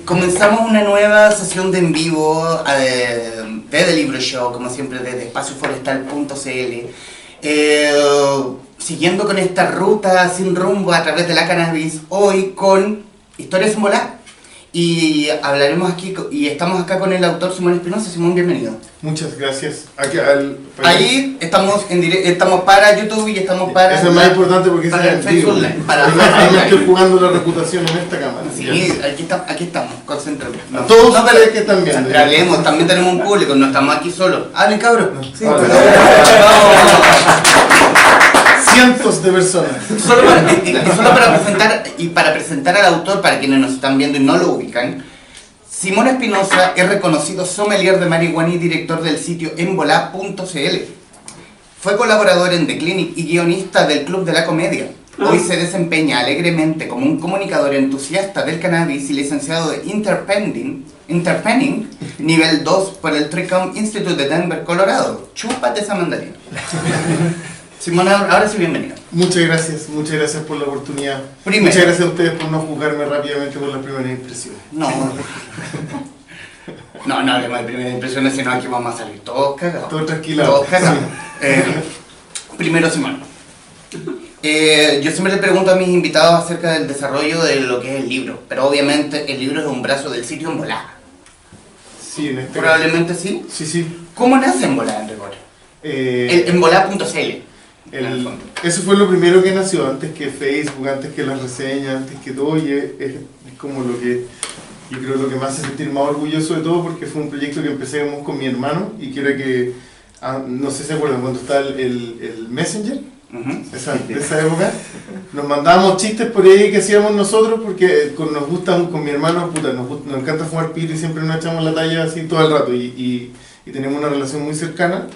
Comenzamos una nueva sesión de en vivo de The Libro Show, como siempre desde espacioforestal.cl, siguiendo con esta ruta sin rumbo a través de la cannabis, hoy con Historias en Volá. Y hablaremos aquí, y estamos acá con el autor Simón Espinosa. Simón, bienvenido. Muchas gracias. Ahí estamos estamos para YouTube y estamos para... Eso es más importante porque para el Facebook Live. Ahí me estoy jugando la reputación en esta cámara. Sí, aquí estamos, concentrados. No, todos ustedes que están viendo. Hablemos, también tenemos un público, no estamos aquí solos. Hablen, cabros. Sí. Cientos de personas. Solo para presentar al autor, para quienes nos están viendo y no lo ubican, Simón Espinosa es reconocido sommelier de marihuana y director del sitio envolá.cl. Fue colaborador en The Clinic y guionista del Club de la Comedia. Hoy se desempeña alegremente como un comunicador entusiasta del cannabis y licenciado de Interpenning nivel 2 por el Tricom Institute de Denver, Colorado. Chúpate esa mandarina. Simón, ahora sí, bienvenido. Muchas gracias por la oportunidad. Primero. Muchas gracias a ustedes por no juzgarme rápidamente por las primeras impresiones. No hablemos de primeras impresiones, sino aquí vamos a salir todos cagados. Todos tranquilados. Todos cagados. Primero, Simón. Yo siempre le pregunto a mis invitados acerca del desarrollo de lo que es el libro, pero obviamente el libro es un brazo del sitio Envolá. Sí, en este Probablemente caso. Sí. Sí. ¿Cómo nace Envolá, en rigor? Envolá.cl. Eso fue lo primero que nació, antes que Facebook, antes que las reseñas, antes que todo, y es como lo que yo creo lo que me hace sentir más orgulloso de todo, porque fue un proyecto que empecemos con mi hermano y que era que, no sé si se acuerdan, cuando está el Messenger, de esa época, nos mandábamos chistes por ahí que hacíamos nosotros, porque nos gusta, con mi hermano, nos encanta fumar pito y siempre nos echamos la talla así todo el rato, y tenemos una relación muy cercana.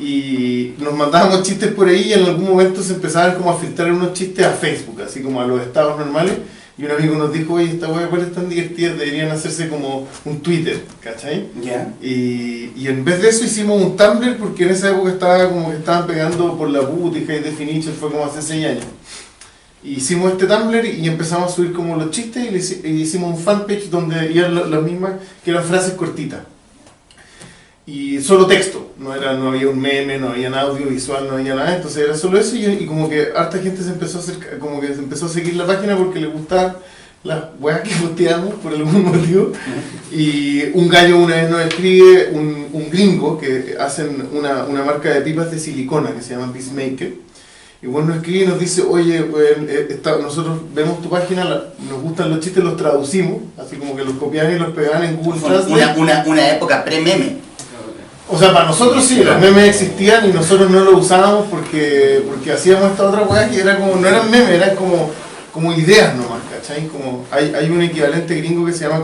Y nos mandábamos chistes por ahí y en algún momento se empezaban como a filtrar unos chistes a Facebook, así como a los estados normales. Y un amigo nos dijo, oye, esta hueá igual es tan divertida, deberían hacerse como un Twitter, ¿cachai? Yeah. Y en vez de eso hicimos un Tumblr, porque en esa época estaba como que estaban pegando por la boot y High Definition, fue como hace 6 años. Y hicimos este Tumblr y empezamos a subir como los chistes y hicimos un fanpage donde iban las mismas, que eran frases cortitas. Y solo texto, no había un meme, no había audio visual, no había nada, entonces era solo eso y como que harta gente se empezó a acercar, como que se empezó a seguir la página porque le gustaban las weas que posteamos por algún motivo. Y un gallo una vez nos escribe, un gringo que hacen una marca de pipas de silicona que se llama Peacemaker, y bueno nos escribe y nos dice, oye, nosotros vemos tu página, nos gustan los chistes, los traducimos, así como que los copiaban y los pegaban en Google Translate. Una época pre-meme. O sea, para nosotros sí, los memes existían y nosotros no los usábamos porque hacíamos esta otra weá que era como, no eran memes, eran como ideas nomás, ¿cachai? Como, hay un equivalente gringo que se llama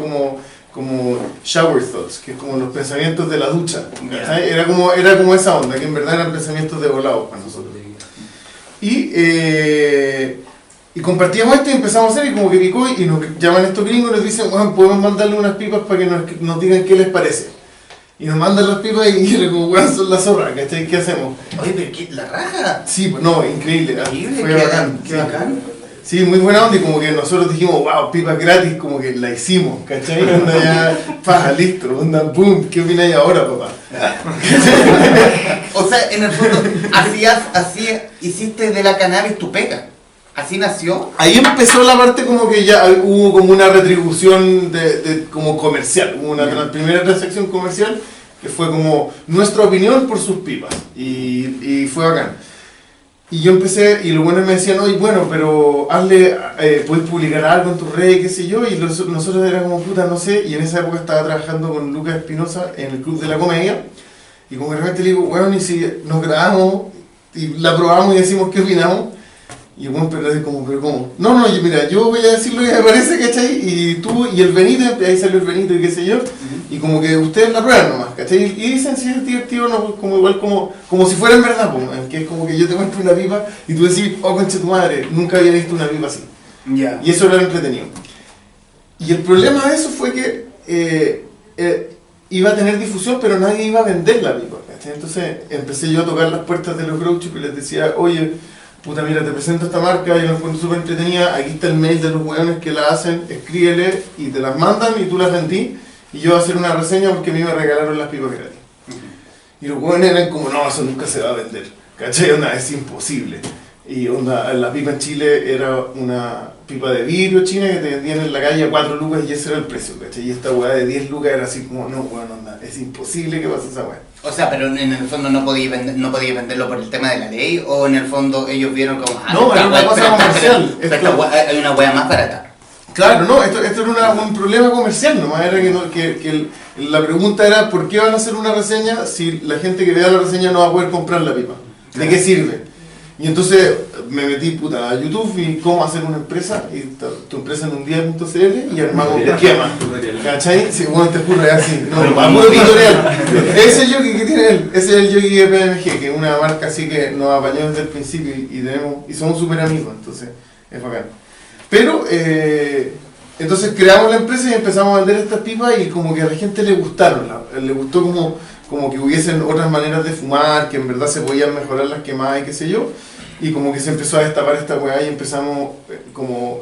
como shower thoughts, que es como los pensamientos de la ducha, ¿cachai? Era como esa onda, que en verdad eran pensamientos de volados para nosotros. Y compartíamos esto y empezamos a hacer y como que picó y nos llaman estos gringos y nos dicen, bueno, podemos mandarle unas pipas para que nos digan qué les parece. Y nos mandan las pipas y como, bueno, son la zorra, ¿cachai? ¿Qué hacemos? Oye, pero ¿qué? ¿La raja? Sí, no, increíble. Fue bacán. Qué bacán. Sí, muy buena onda y como que nosotros dijimos, wow, pipas gratis, como que la hicimos, ¿cachai? Onda ya, paja, listo, onda, boom, ¿qué opináis ahora, papá? O sea, en el fondo, así hiciste de la cannabis tu pega. ¿Así nació? Ahí empezó la parte como que ya hubo como una retribución como comercial, hubo una primera transacción comercial que fue como nuestra opinión por sus pipas y fue bacán. Y yo empecé, y los buenos me decían, oye, bueno, pero puedes publicar algo en tu red, qué sé yo, y nosotros éramos como puta, no sé, y en esa época estaba trabajando con Lucas Espinosa en el Club de la Comedia, y como de repente le digo, bueno, y si nos grabamos, y la probamos y decimos qué opinamos. Y bueno, pero ¿cómo? No, mira, yo voy a decir lo que me parece, ¿cachai? Y tú y el Benito, ahí salió el Benito y qué sé yo, y como que ustedes la prueban nomás, ¿cachai? Y dicen, sí, es divertido, no, como igual como si fuera en verdad, que es como que yo te muestro una pipa y tú decís, oh, concha tu madre, nunca había visto una pipa así. Yeah. Y eso era entretenido. Y el problema de eso fue que iba a tener difusión, pero nadie iba a vender la pipa, ¿cachai? Entonces empecé yo a tocar las puertas de los grow shop y les decía, oye, puta, mira, te presento esta marca, yo la encuentro súper entretenida, aquí está el mail de los weones que la hacen, escríbele y te las mandan y tú las vendí y yo voy a hacer una reseña porque a mí me regalaron las pipas gratis. Y los weones eran como, no, eso nunca se va a vender, ¿cachai? Onda, es imposible. Y onda, la pipa en Chile era una pipa de vidrio china que te vendían en la calle a 4 lucas y ese era el precio, ¿cachai? Y esta weá de 10 lucas era así como, no, weón, onda, es imposible que pase esa weá. O sea, pero en el fondo no podía venderlo por el tema de la ley, o en el fondo ellos vieron como... No, era una cosa comercial. Hay una wea más barata. Claro, no, esto era un problema comercial nomás, era la pregunta era ¿por qué van a hacer una reseña si la gente que vea la reseña no va a poder comprar la pipa? ¿De qué sirve? Y entonces me metí puta a YouTube y cómo hacer una empresa, y tu empresa en un día.cl y armamos Quema. ¿Cachai? Sí, bueno, te juro, es así. No, puro tutorial. Ese es el yogi que tiene él, ese es el yogi de PMG, que es una marca así que nos apañó desde el principio y somos súper amigos, entonces es bacán. Pero, entonces creamos la empresa y empezamos a vender estas pipas y como que a la gente le gustaron, le gustó como que hubiesen otras maneras de fumar, que en verdad se podían mejorar las quemadas y qué sé yo, y como que se empezó a destapar esta weá y empezamos como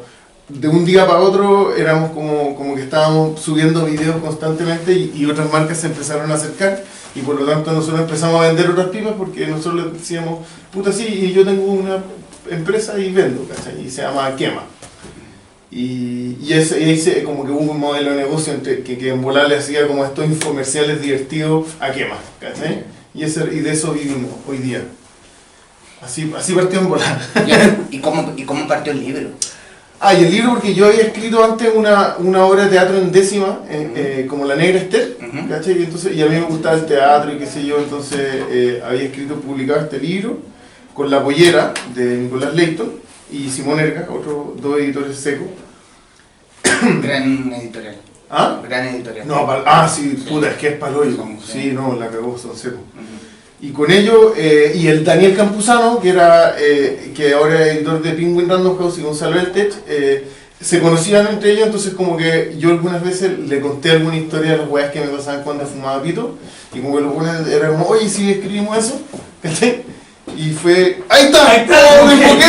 de un día para otro éramos como que estábamos subiendo videos constantemente y otras marcas se empezaron a acercar y por lo tanto nosotros empezamos a vender otras pipas porque nosotros les decíamos, puta sí, y yo tengo una empresa y vendo, ¿cachai? Y se llama Quema. Y ese como que hubo un modelo de negocio que en volar le hacía como estos infomerciales divertidos a Quema, ¿cachai? Y de eso vivimos hoy día. Así partió en volar. ¿Y cómo partió el libro? Y el libro porque yo había escrito antes una obra de teatro en décima, como La Negra Esther, ¿cachai? Y a mí me gustaba el teatro y qué sé yo, entonces había publicado este libro con La Pollera de Nicolás Leighton y Simón Erga, otros dos editores secos. Gran editorial. ¿Ah? Gran editorial. No, sí, puta, es que es paloyo. Sí, no, la cagó, son secos. Y con ellos, y el Daniel Campuzano, que ahora es editor de Penguin Random House y Gonzalo Eltech, se conocían entre ellos, entonces como que yo algunas veces le conté alguna historia de las weas que me pasaban cuando fumaba pito, y como que los buenos eran como, oye, si escribimos eso, ¿cachai? Y fue, ¡ahí está! ¡Oh, me enfoqué!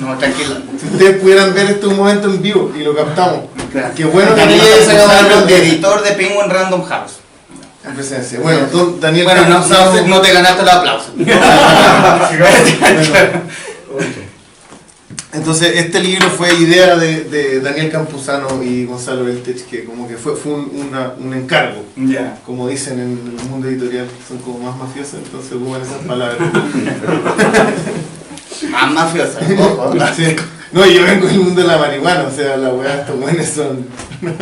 No, tranquilo. Si ustedes pudieran ver este momento en vivo y lo captamos. Claro. Qué bueno que Daniel Campuzano de editor de Penguin Random House. En presencia. Bueno, Daniel Bueno, Campuzano... no te ganaste los aplausos. Entonces, este libro fue idea de Daniel Campuzano y Gonzalo Eltech, que como que fue un encargo. Ya. Como dicen en el mundo editorial, son como más mafiosos, entonces ocupan esas palabras. Más mafiosa. Ojo. Sí. No, yo vengo del mundo de la marihuana, o sea, la weá, estos buenos son... Son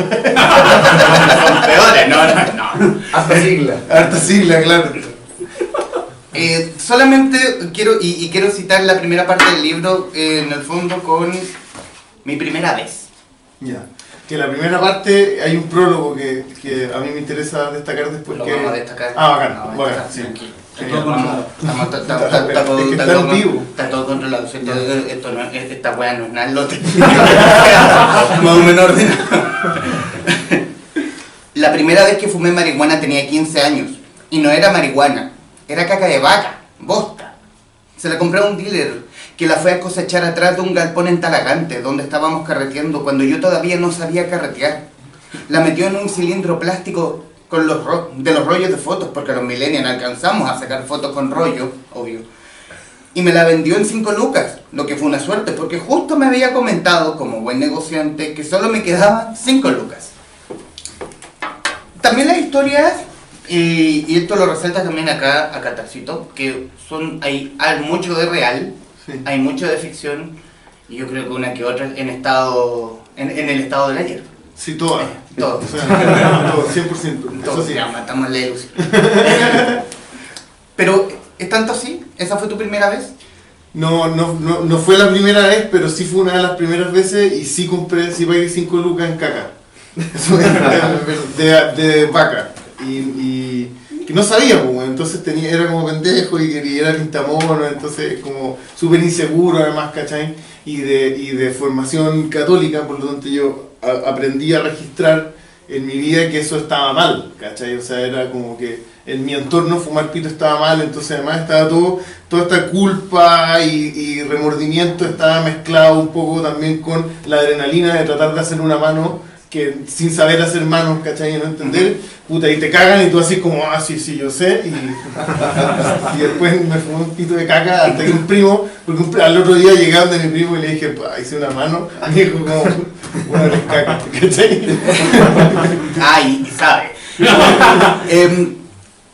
peores, no. Hasta sigla. Harta sigla, claro. Solamente quiero citar la primera parte del libro, en el fondo, con mi primera vez. Ya. Que la primera parte hay un prólogo que a mí me interesa destacar después. Lo que... vamos a destacar. Bacán, bacán, sí. Tranquilo. Está todo controlado. Está en vivo. Está todo controlado. Esta weá no es nada lote. Más o menos ordenado. La primera vez que fumé marihuana tenía 15 años. Y no era marihuana. Era caca de vaca. Bosta. Se la compré a un dealer que la fue a cosechar atrás de un galpón en Talagante, donde estábamos carreteando cuando yo todavía no sabía carretear. La metió en un cilindro plástico con de los rollos de fotos, porque los millennials alcanzamos a sacar fotos con rollo, obvio. Y me la vendió en 5 lucas, lo que fue una suerte, porque justo me había comentado, como buen negociante, que solo me quedaban 5 lucas. También las historias, y esto lo resalta también acá a Catarcito, que hay mucho de real, sí. Hay mucho de ficción, y yo creo que una que otra en el estado del ayer. Sí, todas. Todo. O sea, todo, 100%. Todo, Eso sí. ya matamos la ilusión. Pero, ¿es tanto así? ¿Esa fue tu primera vez? No fue la primera vez, pero sí fue una de las primeras veces y sí pagué 5 lucas en caca. Eso de vaca. Y que no sabía, pues, entonces era como pendejo y era pintamono, entonces como súper inseguro además, ¿cachai? Y de formación católica, por lo tanto yo aprendí a registrar en mi vida que eso estaba mal, ¿cachai? O sea, era como que en mi entorno fumar pito estaba mal, entonces además estaba toda esta culpa y remordimiento estaba mezclado un poco también con la adrenalina de tratar de hacer una mano que sin saber hacer manos, ¿cachai? Y no entender, puta, y te cagan y tú así como, sí, yo sé, y después me fumé un pito de caca hasta que un primo, porque al otro día llegando de mi primo y le dije, hice una mano, y me dijo como, una de caca, ¿cachai? Y sabe.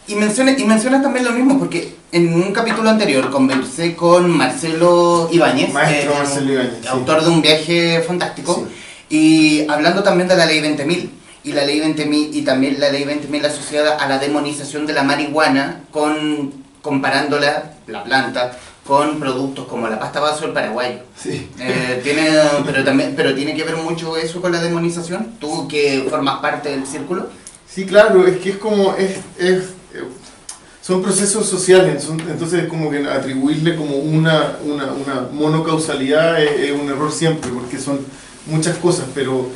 Y mencionas también lo mismo, porque en un capítulo anterior conversé con Marcelo Ibáñez, Maestro Marcelo Ibáñez, autor de Un viaje fantástico, sí. Y hablando también de la ley 20.000, y la ley 20.000 y también la ley 20.000 asociada a la demonización de la marihuana, comparándola, la planta, con productos como la pasta vaso del paraguayo. Sí. Pero tiene que ver mucho eso con la demonización, tú que formas parte del círculo. Sí, claro, es que es como, son procesos sociales, entonces como que atribuirle como una monocausalidad es un error siempre, porque son muchas cosas, pero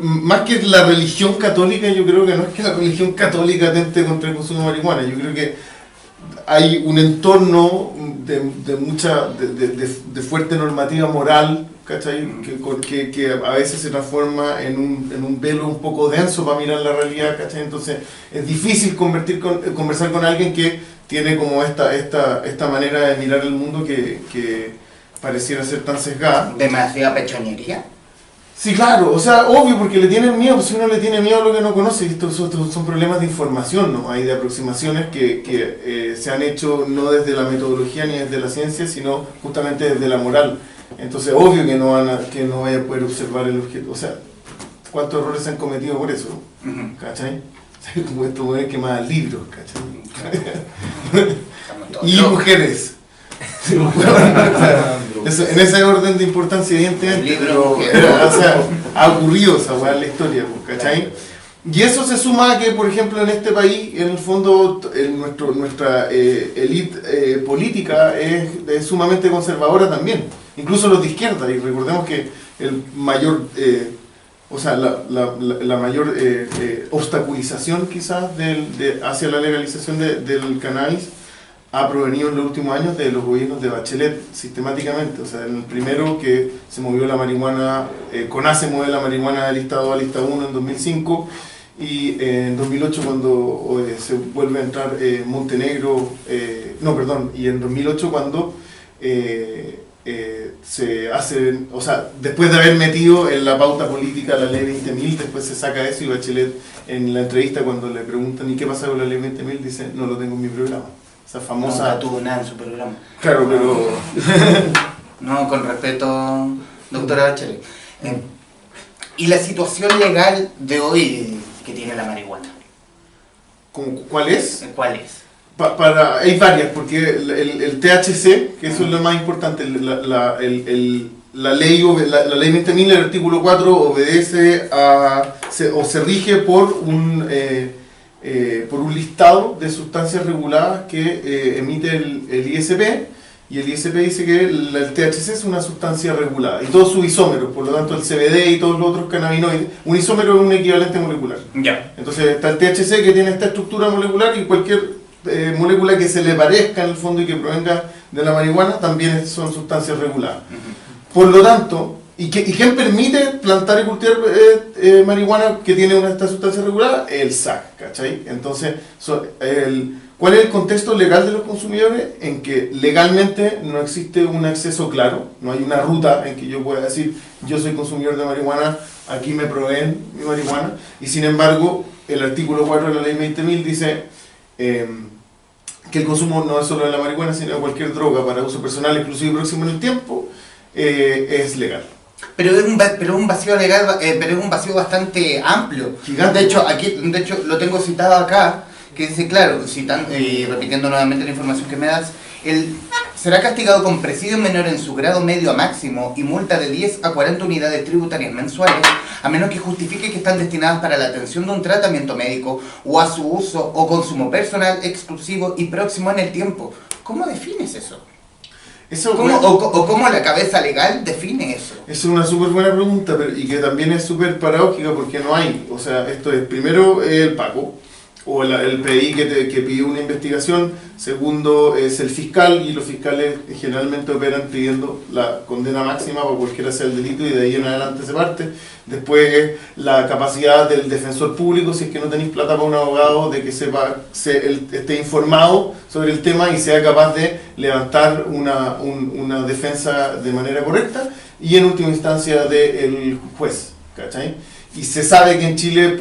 más que la religión católica, yo creo que no es que la religión católica atente contra el consumo de marihuana, yo creo que hay un entorno de fuerte normativa moral, ¿cachai? Que a veces se transforma en un velo un poco denso para mirar la realidad, ¿cachai? Entonces es difícil conversar con alguien que tiene como esta manera de mirar el mundo que pareciera ser tan sesgada. ¿Demasiada pechonería? Sí, claro, o sea, obvio, porque le tienen miedo, si uno le tiene miedo a lo que no conoce, estos son problemas de información, ¿no? Hay de aproximaciones que se han hecho no desde la metodología ni desde la ciencia, sino justamente desde la moral. Entonces, obvio que no vaya a poder observar el objeto. O sea, ¿cuántos errores se han cometido por eso? ¿Cachai? Como esto es que más libros, ¿cachai? Y mujeres. En ese orden de importancia, evidentemente, pero o sea, ha ocurrido esa weá en la historia, ¿cachai? Y eso se suma a que, por ejemplo, en este país, en el fondo, nuestra élite política es sumamente conservadora también, incluso los de izquierda, y recordemos que el mayor, la mayor obstaculización quizás hacia la legalización del cannabis ha provenido en los últimos años de los gobiernos de Bachelet, sistemáticamente. O sea, en el primero que se movió la marihuana, CONASE mueve la marihuana de lista 2 a lista 1 en 2005, y en 2008 cuando se vuelve a entrar Montenegro, y en 2008 cuando se hace, o sea, después de haber metido en la pauta política la ley 20.000, después se saca eso, y Bachelet en la entrevista cuando le preguntan ¿y qué pasa con la ley 20.000? Dice, no lo tengo en mi programa. Esa famosa... No tuvo nada en su programa. Claro, pero... No, con respeto, doctora Bachelet. ¿Y la situación legal de hoy que tiene la marihuana? ¿Cuál es? ¿Cuál es? Hay varias, porque el THC, que eso es lo más importante, la ley 20.000, el artículo 4, obedece o se rige por un listado de sustancias reguladas que emite el ISP, y el ISP dice que el THC es una sustancia regulada, y todos sus isómeros, por lo tanto el CBD y todos los otros cannabinoides, un isómero es un equivalente molecular. Ya. Entonces está el THC que tiene esta estructura molecular, y cualquier molécula que se le parezca en el fondo y que provenga de la marihuana también son sustancias reguladas. Por lo tanto, ¿y quién permite plantar y cultivar marihuana que tiene esta sustancia regulada? El SAC, ¿cachai? Entonces, ¿cuál es el contexto legal de los consumidores? En que legalmente no existe un acceso claro, no hay una ruta en que yo pueda decir, yo soy consumidor de marihuana, aquí me proveen mi marihuana, y sin embargo, el artículo 4 de la ley 20.000 dice que el consumo no es solo de la marihuana, sino de cualquier droga para uso personal, exclusivo y próximo en el tiempo, es legal. Pero es un vacío legal, pero es un vacío bastante amplio. Gigante. De hecho, lo tengo citado acá, que dice, claro, repitiendo nuevamente la información que me das, será castigado con presidio menor en su grado medio a máximo y multa de 10 a 40 unidades tributarias mensuales, a menos que justifique que están destinadas para la atención de un tratamiento médico o a su uso o consumo personal exclusivo y próximo en el tiempo. ¿Cómo defines eso? ¿Cómo la cabeza legal define eso? Es una súper buena pregunta, y que también es súper paradójica porque no hay. O sea, esto es primero el Paco, o el PDI que pidió una investigación, segundo es el fiscal, y los fiscales generalmente operan pidiendo la condena máxima para cualquiera sea el delito, y de ahí en adelante se parte. Después es la capacidad del defensor público, si es que no tenéis plata para un abogado, de que esté informado sobre el tema y sea capaz de levantar una defensa de manera correcta, y en última instancia del juez, ¿cachai? Y se sabe que en Chile,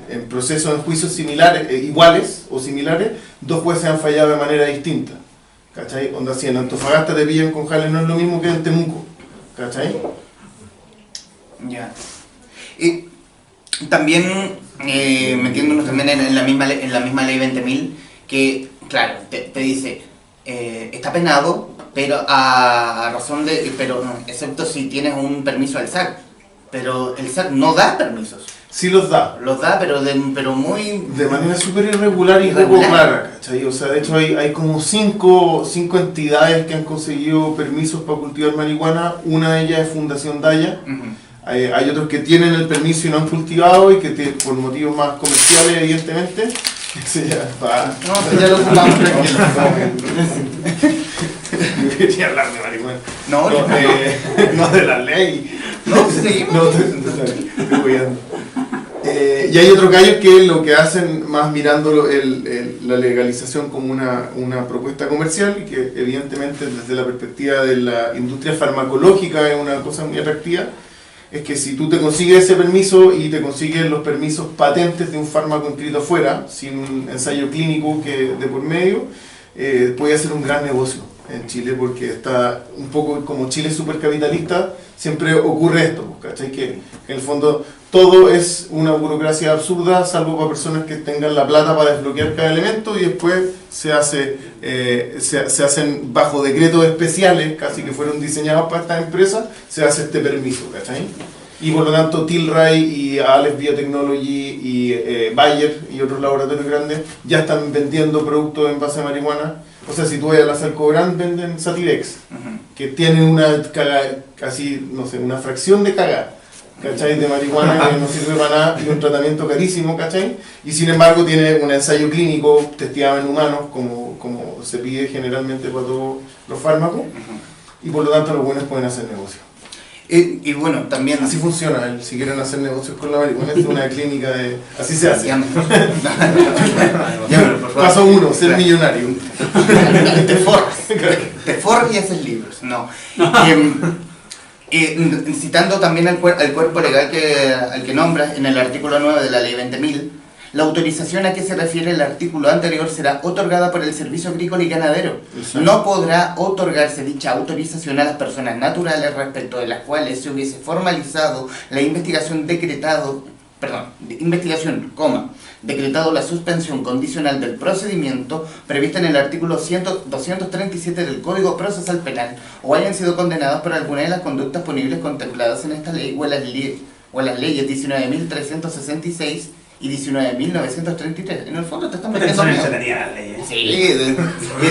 en procesos, en juicios similares, iguales o similares, dos jueces han fallado de manera distinta, ¿cachai? Onda, si en Antofagasta te pillan con jales, no es lo mismo que en Temuco, ¿cachai? Ya. Y también, metiéndonos también en la misma ley 20.000, que, claro, te dice, está penado, pero a razón de, pero no, excepto si tienes un permiso del SAC, pero el SAC no da permisos. Sí los da. Los da, pero muy... De manera súper irregular y poco clara, ¿cachai? O sea, de hecho hay como cinco entidades que han conseguido permisos para cultivar marihuana. Una de ellas es Fundación Daya. Hay otros que tienen el permiso y no han cultivado, y que por motivos más comerciales, evidentemente. Ese ya va. No, ya lo ocupamos. Yo quería hablar de marihuana. No, no de la ley. No, seguimos. No, estoy cuidando. Y hay otros gallos que lo que hacen, más mirando la legalización como una propuesta comercial, y que evidentemente desde la perspectiva de la industria farmacológica es una cosa muy atractiva, es que si tú te consigues ese permiso y te consigues los permisos patentes de un fármaco inscrito afuera, sin un ensayo clínico de por medio, puede hacer un gran negocio en Chile, porque está un poco, como Chile es supercapitalista, siempre ocurre esto, ¿cachai? Que en el fondo todo es una burocracia absurda, salvo para personas que tengan la plata para desbloquear cada elemento, y después se hacen bajo decretos especiales, casi que fueron diseñados para estas empresas, se hace este permiso, ¿cachai? Y por lo tanto Tilray y Aleph Biotechnology y Bayer y otros laboratorios grandes ya están vendiendo productos en base a marihuana. O sea, si tú vas a la Salcobrand, venden Sativex, que tienen una casi, no sé, una fracción de cagada, ¿cachai? De marihuana, que no sirve para nada, y un tratamiento carísimo, ¿cachai? Y sin embargo tiene un ensayo clínico testeado en humanos, como se pide generalmente para todos los fármacos, y por lo tanto los buenos pueden hacer negocio. Y bueno, también... Así funciona, si quieren hacer negocios con la marihuana, es una clínica de... Así se hace. Paso 1, ser millonario. Te forras y haces libros. No. Citando también al cuerpo legal al que nombras, en el artículo 9 de la ley 20.000, la autorización a que se refiere el artículo anterior será otorgada por el Servicio Agrícola y Ganadero. Exacto. No podrá otorgarse dicha autorización a las personas naturales respecto de las cuales se hubiese formalizado la investigación decretado la suspensión condicional del procedimiento prevista en el artículo 237 del Código Procesal Penal, o hayan sido condenados por alguna de las conductas punibles contempladas en esta ley o en las leyes 19.366 y 19.933. En el fondo te están metiendo miedo. Sí,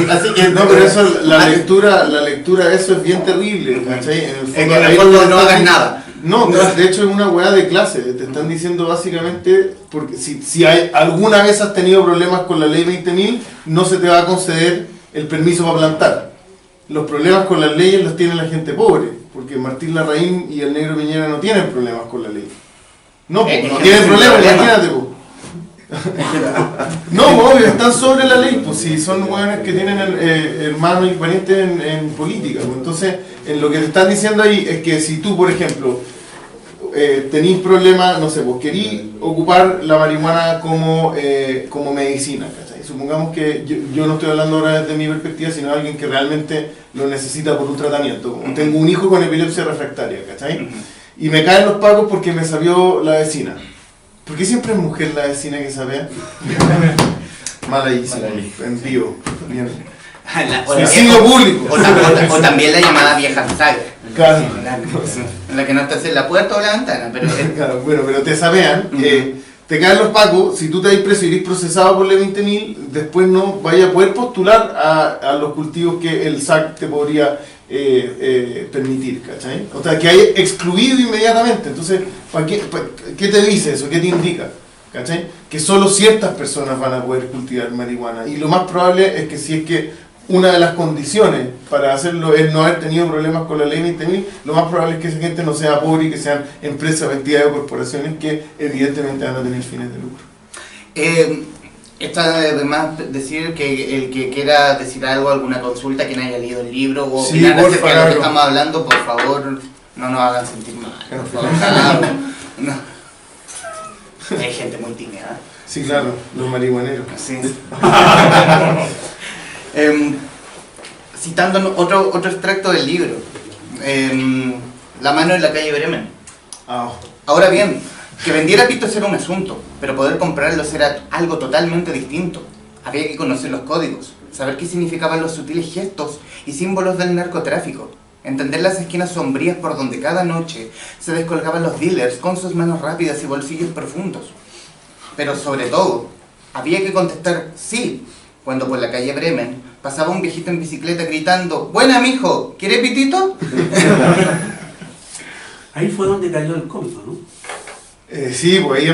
así que no, pero eso, la lectura de eso es bien terrible, ¿cachai? En el fondo no hagas nada. No, de hecho es una hueá de clase. Te están diciendo básicamente, porque si alguna vez has tenido problemas con la ley 20.000, no se te va a conceder el permiso para plantar. Los problemas con las leyes los tiene la gente pobre, porque Martín Larraín y el Negro Piñera no tienen problemas con la ley. No, no tienen problemas, imagínate, po. No, obvio, están sobre la ley, pues si son hueones que tienen hermanos y parientes en política, pues. Entonces, lo que te están diciendo ahí es que si tú, por ejemplo, tenís problemas, no sé, pues querís ocupar la marihuana como medicina, ¿cachai? Supongamos que yo no estoy hablando ahora desde mi perspectiva, sino de alguien que realmente lo necesita por un tratamiento. Como tengo un hijo con epilepsia refractaria, ¿cachai? Y me caen los pagos porque me sabió la vecina. ¿Por qué siempre es mujer la vecina que sabe? Maladísimo, en vivo. Suicidio público. O también la llamada vieja saga. Claro. La que no está en la puerta o la ventana. Pero... Claro, bueno, pero te sabean. Te caen los pacos, si tú te vas preso y eres procesado por la 20.000, después no vayas a poder postular a los cultivos que el SAC te podría permitir, ¿cachai? O sea, que hay excluido inmediatamente. Entonces, ¿qué te dice eso? ¿Qué te indica? ¿cachai? Que solo ciertas personas van a poder cultivar marihuana. Y lo más probable es que si es que una de las condiciones para hacerlo es no haber tenido problemas con la ley 20.000, lo más probable es que esa gente no sea pobre y que sean empresas, entidades o corporaciones que evidentemente van a tener fines de lucro. Está además decir que el que quiera decir algo, alguna consulta, quien haya leído el libro o Sí, opinar por acerca de lo que favor. estamos hablando, por favor, no nos hagan sentir mal. Por favor. No. Hay gente muy tímida. Sí, claro, los marihuaneros. Sí. Citando otro extracto del libro, La mano en la calle Bremen. Ah, Ahora bien, que vendiera pitos era un asunto, pero poder comprarlos era algo totalmente distinto. Había que conocer los códigos, saber qué significaban los sutiles gestos y símbolos del narcotráfico, entender las esquinas sombrías por donde cada noche se descolgaban los dealers con sus manos rápidas y bolsillos profundos. Pero sobre todo, había que contestar sí, cuando por la calle Bremen pasaba un viejito en bicicleta gritando: «Buena, mijo, ¿quiere pitito?». Ahí fue donde cayó el cómico, ¿no? sí, pues ahí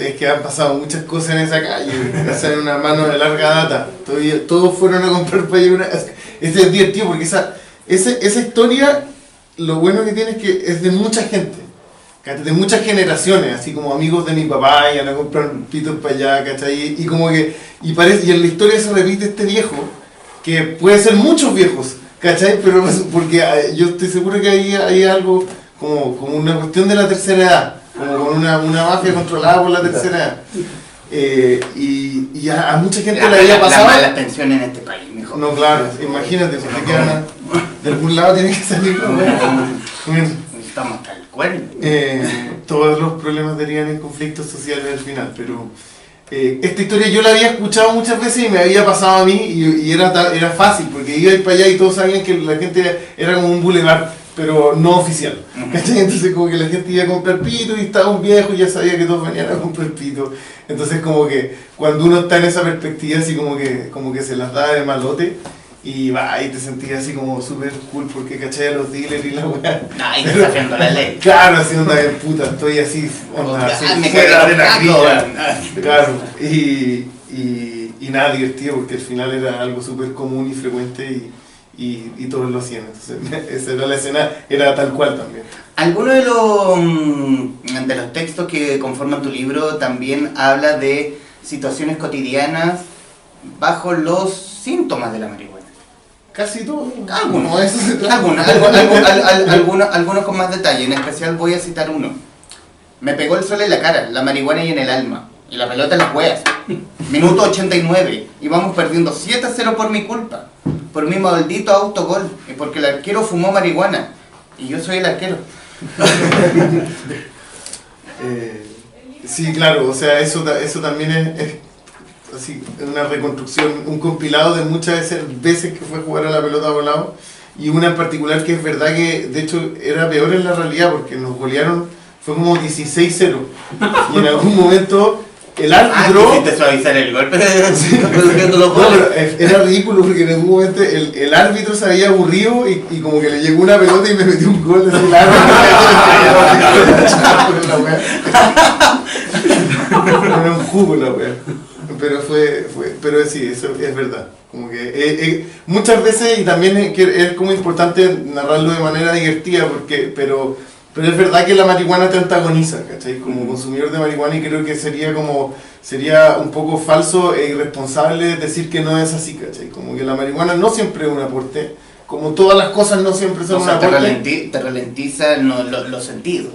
es que han pasado muchas cosas en esa calle. Esa es una mano de larga data. Todos fueron a comprar para allá es divertido porque esa historia, lo bueno que tiene es que es de mucha gente. ¿Cachai? De muchas generaciones, así como amigos de mi papá iban a comprar pitos para allá, ¿cachai? Y como que, y en la historia se repite este viejo, que puede ser muchos viejos, ¿cachai? Pero porque yo estoy seguro que hay algo como una cuestión de la tercera edad, como con una mafia controlada por la tercera edad. Y a mucha gente le había pasado. Las malas pensiones en este país, mijo. No, claro, imagínate, si te quedan de algún lado tiene que salir. Estamos hasta el cuerno. Todos los problemas derivan en conflictos sociales al final, pero esta historia yo la había escuchado muchas veces y me había pasado a mí y era fácil, porque iba a ir para allá y todos sabían que la gente era como un boulevard, pero no oficial. ¿Cachai? Entonces como que la gente iba a comprar pito y estaba un viejo y ya sabía que todos venían a comprar pito. Entonces como que cuando uno está en esa perspectiva así como que se las da de malote. Y va, y te sentías así como súper cool porque caché a los dealers y la weá. Ay, desafiando la ley. Claro, así onda de puta, estoy así, onda, así, Me fuera cago de la en grilla. Claro, y nada divertido porque al final era algo súper común y frecuente y todos lo hacían. Entonces, esa era la escena, era tal cual también. Alguno de los textos que conforman tu libro también habla de situaciones cotidianas bajo los síntomas de la marihuana. Casi todo. Algunos, No, eso se trata. algunos con más detalle, en especial voy a citar uno. Me pegó el sol en la cara, la marihuana y en el alma, y la pelota en las hueas. Minuto 89, y vamos perdiendo 7-0 por mi culpa, por mi maldito autogol, y porque el arquero fumó marihuana, y yo soy el arquero. Sí, claro, o sea, eso también es así, una reconstrucción, un compilado de muchas veces que fue a jugar a la pelota volado, y una en particular que es verdad que de hecho era peor en la realidad porque nos golearon, fue como 16-0, y en algún momento el árbitro... ¿Quisiste suavizar el golpe? No, pero era ridículo porque en algún momento el árbitro se había aburrido y como que le llegó una pelota y me metió un gol de el árbitro. Era un jugo la wea. Pero sí, eso es verdad. Como que muchas veces, y también es como importante narrarlo de manera divertida, pero es verdad que la marihuana te antagoniza, ¿cachai? Como consumidor de marihuana, y creo que sería un poco falso e irresponsable decir que no es así, ¿cachai? Como que la marihuana no siempre es un aporte, como todas las cosas no siempre son un aporte. Te ralentiza los sentidos.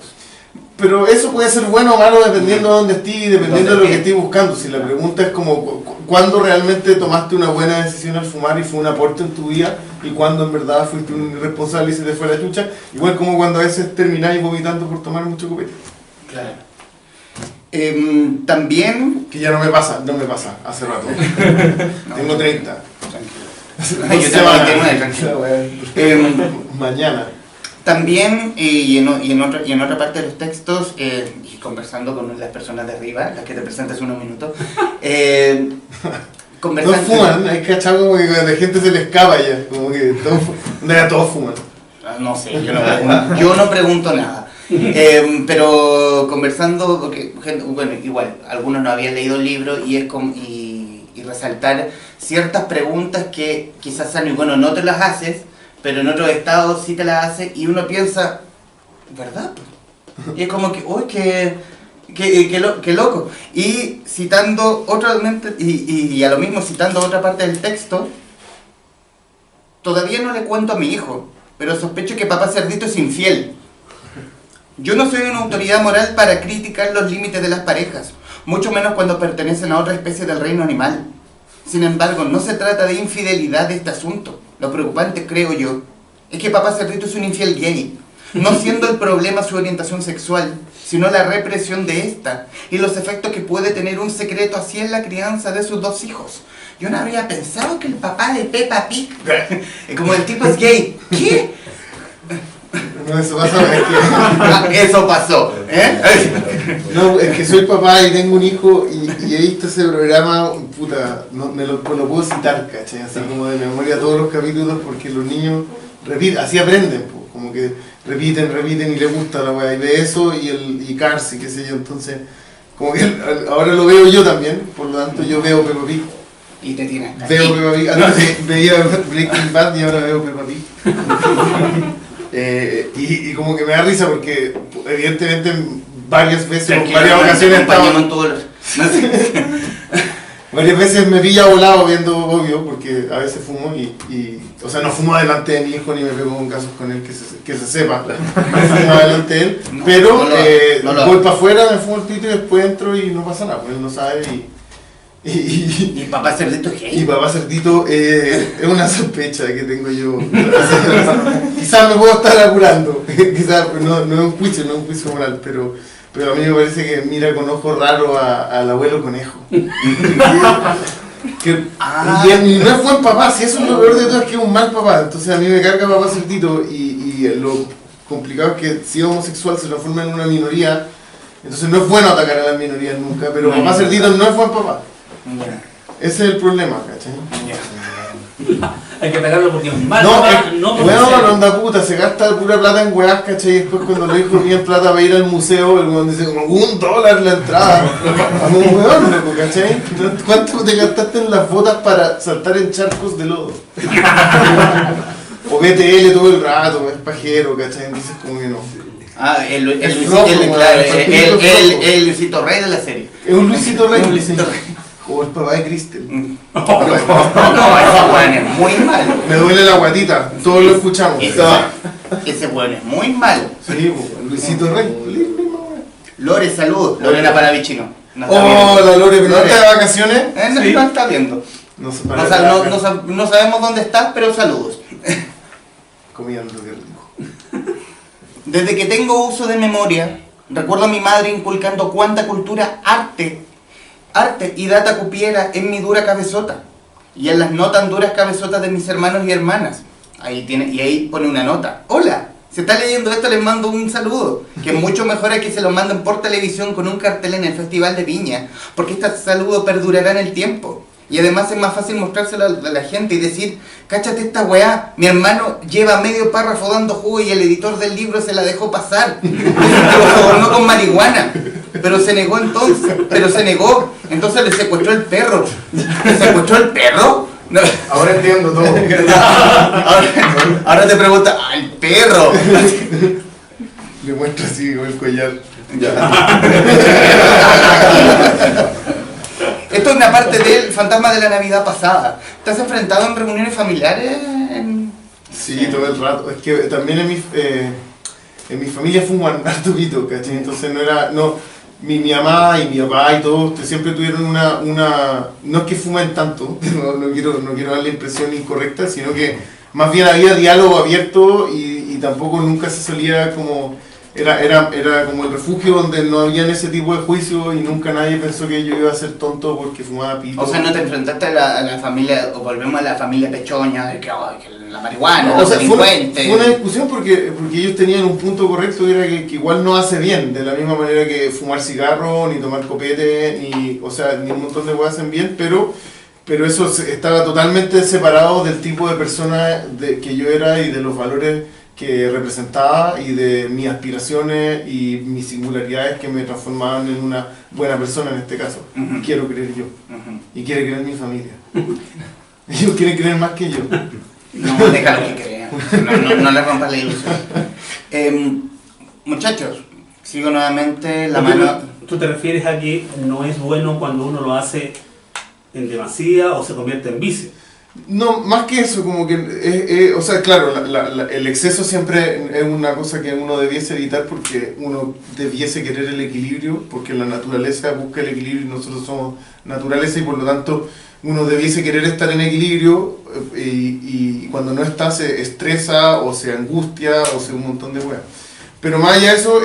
Pero eso puede ser bueno o malo dependiendo de dónde estés y dependiendo de lo que estés buscando. Si la pregunta es como cuándo realmente tomaste una buena decisión al fumar y fue un aporte en tu vida, y cuándo en verdad fuiste un irresponsable y se te fue la chucha, igual como cuando a veces termináis vomitando por tomar mucho copete. Claro. También... Que ya no me pasa hace rato. Tengo 30. Tranquilo. Yo tengo 29, tranquilo. Mañana. También, y en otra parte de los textos, y conversando con las personas de arriba, las que te presentas unos minutos, conversando... Todos fuman, hay cachado como que a la gente se le escapa ya, como que todos fuman. No sé, yo no pregunto nada. Pero conversando, porque, bueno, igual, algunos no habían leído el libro y es como, y resaltar ciertas preguntas que quizás Sani, bueno, no te las haces, pero en otros estados sí te las haces y uno piensa, ¿verdad? Y es como que, uy, qué loco. Y citando y a lo mismo citando otra parte del texto, todavía no le cuento a mi hijo, pero sospecho que papá Cerdito es infiel. Yo no soy una autoridad moral para criticar los límites de las parejas, mucho menos cuando pertenecen a otra especie del reino animal. Sin embargo, no se trata de infidelidad de este asunto. Lo preocupante, creo yo, es que papá Cerdito es un infiel gay, no siendo el problema su orientación sexual, sino la represión de esta y los efectos que puede tener un secreto así en la crianza de sus 2 hijos. Yo no habría pensado que el papá de Peppa Pig, como el tipo es gay. ¿Qué? No, eso pasó, es que... Eso pasó, ¿eh? No, es que soy papá y tengo un hijo y he visto ese programa, puta, no, me lo puedo citar, ¿cachai? Así como de memoria todos los capítulos porque los niños repiten, así aprenden, pues, como que repiten y les gusta la weá y ve eso y Cars y qué sé yo, entonces como que ahora lo veo yo también, por lo tanto yo veo Peppa Pig. Y te tienes Veo Peppa Pig, antes veía Breaking Bad y ahora veo Peppa Pig. Y como que me da risa porque evidentemente varias veces, en varias ocasiones varias veces me pilla volado viendo obvio porque a veces fumo o sea no fumo delante de mi hijo ni me pego con casos con él que se sepa, no fumo delante de él, pero voy para afuera, me fumo el pito y después entro y no pasa nada, pues él no sabe y papá Cerdito es gay. Y papá Cerdito es una sospecha que tengo yo. Quizás me puedo estar apurando, quizás no es un juicio moral, pero a mí me parece que mira con ojo raro al abuelo conejo. Y no es buen papá, si eso es lo peor de todo, es que es un mal papá. Entonces a mí me carga papá Cerdito y lo complicado es que si es homosexual se transforma en una minoría, entonces no es bueno atacar a las minorías nunca, pero papá Cerdito no es buen papá. Ese es el problema, ¿cachai? Hay que pegarlo porque es malo. No anda puta, se gasta pura plata en weás, ¿cachai? Y después cuando los hijos piden plata para ir al museo, el weón dice como $1 la entrada. A un weón, loco, ¿cachai? ¿Cuánto te gastaste en las botas para saltar en charcos de lodo? O BTL todo el rato, es pajero, ¿cachai? Entonces como que no. El Luisito Rey de la serie. Es un Luisito Rey. Rey. O el papá de Kristen. No, ese weón es muy malo. Me duele la guatita, todos lo escuchamos. Ese weón es muy malo. Sí, Luisito Rey. Lore, saludos. Lorena Paravicino. Hola Lore, ¿pero no está de vacaciones? No está viendo. No sabemos dónde estás, pero saludos. Comiendo, qué rico. Desde que tengo uso de memoria, recuerdo a mi madre inculcando cuánta cultura, arte y data cupiera en mi dura cabezota y en las no tan duras cabezotas de mis hermanos y hermanas. Ahí pone una nota. Hola, si está leyendo esto les mando un saludo, que es mucho mejor a que se lo manden por televisión con un cartel en el Festival de Viña, porque este saludo perdurará en el tiempo. Y además es más fácil mostrárselo a la gente y decir, cáchate esta weá, mi hermano lleva medio párrafo dando jugo y el editor del libro se la dejó pasar. Lo sobornó con marihuana. Pero se negó. Entonces le secuestró el perro. ¿Le secuestró el perro? No. Ahora entiendo todo. Ahora te pregunta, ¡el perro! Le muestra así con el collar. Esto es una parte del fantasma de la Navidad pasada. ¿Te has enfrentado en reuniones familiares? Sí, todo el rato. Es que también en mi familia fuman harto pito, ¿cachai? Entonces mi mamá y mi papá y todos siempre tuvieron una no es que fumen tanto, no quiero dar la impresión incorrecta, sino que más bien había diálogo abierto y tampoco nunca se solía como era como el refugio donde no había ese tipo de juicio y nunca nadie pensó que yo iba a ser tonto porque fumaba pito. O sea, no te enfrentaste a la familia, o volvemos a la familia pechoña, de que la marihuana, no, los o sea, delincuentes. Fue una discusión porque ellos tenían un punto correcto, era que igual no hace bien, de la misma manera que fumar cigarro, ni tomar copete, ni un montón de cosas hacen bien, pero eso estaba totalmente separado del tipo de persona que yo era y de los valores que representaba y de mis aspiraciones y mis singularidades que me transformaban en una buena persona en este caso. Ujú. Quiero creer yo. Ujú. Y quiere creer mi familia. Ellos quieren creer más que yo. No, déjalo que crean. No le rompas la ilusión. Muchachos, sigo nuevamente la mano. ¿Tú te refieres a que no es bueno cuando uno lo hace en demasía o se convierte en vicio? No, más que eso, como que, o sea, claro, el exceso siempre es una cosa que uno debiese evitar porque uno debiese querer el equilibrio, porque la naturaleza busca el equilibrio y nosotros somos naturaleza y por lo tanto uno debiese querer estar en equilibrio y cuando no está se estresa o se angustia o se un montón de weas. Pero más allá de eso,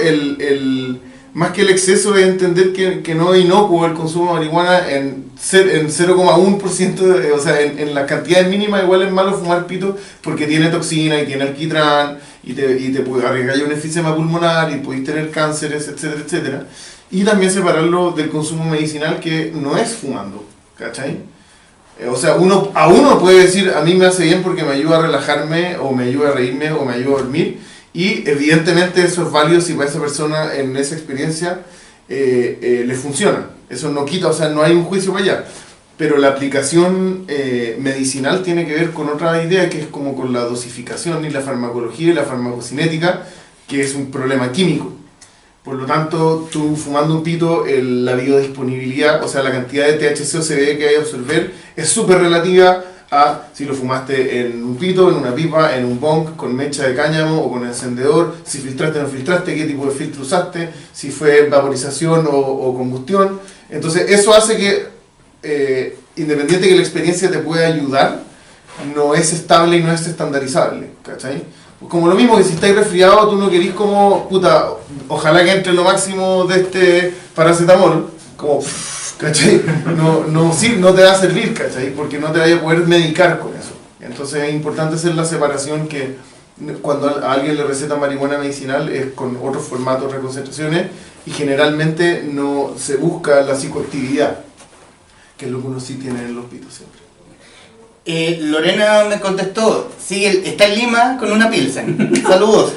más que el exceso es entender que no es inocuo el consumo de marihuana en 0,1%, o sea, en las cantidades mínimas igual es malo fumar pito porque tiene toxina y tiene alquitrán y te puede arriesgar un enfisema pulmonar y podéis tener cánceres, etcétera, etcétera. Y también separarlo del consumo medicinal que no es fumando, ¿cachai? O sea, uno puede decir, a mí me hace bien porque me ayuda a relajarme o me ayuda a reírme o me ayuda a dormir. Y evidentemente eso es válido si para esa persona en esa experiencia le funciona. Eso no quita, o sea, no hay un juicio para allá. Pero la aplicación medicinal tiene que ver con otra idea que es como con la dosificación y la farmacología y la farmacocinética, que es un problema químico. Por lo tanto, tú fumando un pito, la biodisponibilidad, o sea, la cantidad de THC o CBD que hay a absorber es súper relativa a si lo fumaste en un pito, en una pipa, en un bong, con mecha de cáñamo o con encendedor, si filtraste o no filtraste, qué tipo de filtro usaste, si fue vaporización o combustión. Entonces eso hace que, independiente que la experiencia te pueda ayudar, no es estable y no es estandarizable, ¿cachai? Como lo mismo que si estáis resfriado, tú no querís como, puta, ojalá que entre lo máximo de este paracetamol, como... ¿cachai? No te va a servir, ¿cachai? Porque no te vaya a poder medicar con eso. Entonces es importante hacer la separación que cuando a alguien le receta marihuana medicinal es con otros formatos de concentraciones y generalmente no se busca la psicoactividad, que es lo que uno sí tiene en los pitos siempre. Lorena me contestó, sí, está en Lima con una pilsen. Saludos.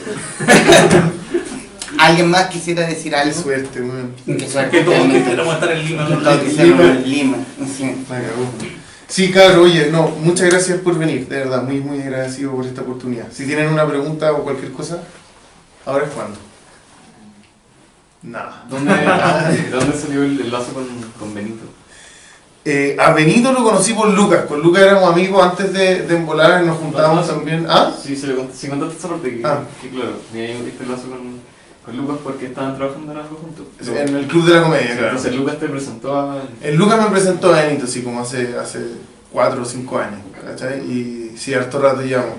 ¿Alguien más quisiera decir Qué algo? suerte, weón. Qué suerte. Que todos quisiéramos estar en Lima. ¿no? Todos quisiéramos en Lima. Sí. La cagó. Sí, claro, oye, no, muchas gracias por venir, de verdad, muy, muy agradecido por esta oportunidad. Si tienen una pregunta o cualquier cosa, ahora es cuando. Nada. ¿De dónde salió el lazo con Benito? A Benito lo conocí por Lucas. Con Lucas éramos amigos antes de embolar y nos juntábamos también. ¿Ah? Sí, sí contaste esa parte que claro, tenía este lazo con Lucas porque estaban trabajando en algo juntos. En el Club de la Comedia, Sí, claro. entonces Lucas te presentó a... El Lucas me presentó a Benito, sí, como hace 4 o 5 años, ¿cachai? Y sí, harto rato llevamos.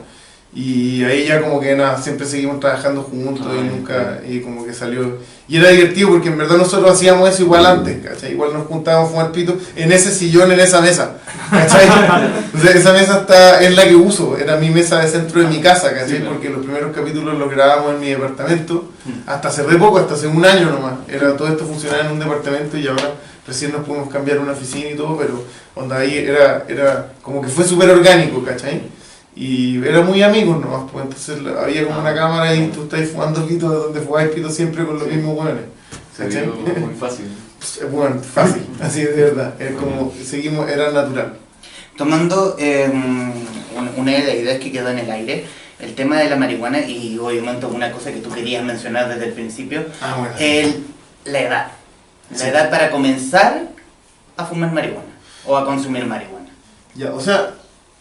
Y ahí ya como que nada, siempre seguimos trabajando juntos y nunca, y como que salió. Y era divertido porque en verdad nosotros hacíamos eso igual antes, ¿cachai? Igual nos juntábamos a fumar pito en ese sillón, en esa mesa, ¿cachai? O sea, esa mesa es la que uso, era mi mesa de centro de mi casa, ¿cachai? Sí, claro. Porque los primeros capítulos los grabábamos en mi departamento, hasta hace re poco, hasta hace un año nomás. Todo esto funcionaba en un departamento y ahora recién nos pudimos cambiar una oficina y todo, pero onda ahí era como que fue súper orgánico, ¿cachai? Y era muy amigos nomás, pues entonces había como una cámara y tú estás fumando pito donde fumáis pito siempre con los mismos hueones. Se dio muy fácil. Bueno, fácil, así de verdad, es como seguimos, era natural. Tomando una de las ideas que quedó en el aire, el tema de la marihuana y obviamente una cosa que tú querías mencionar desde el principio, Bueno. la edad. La Sí. edad para comenzar a fumar marihuana o a consumir marihuana. Ya, o sea,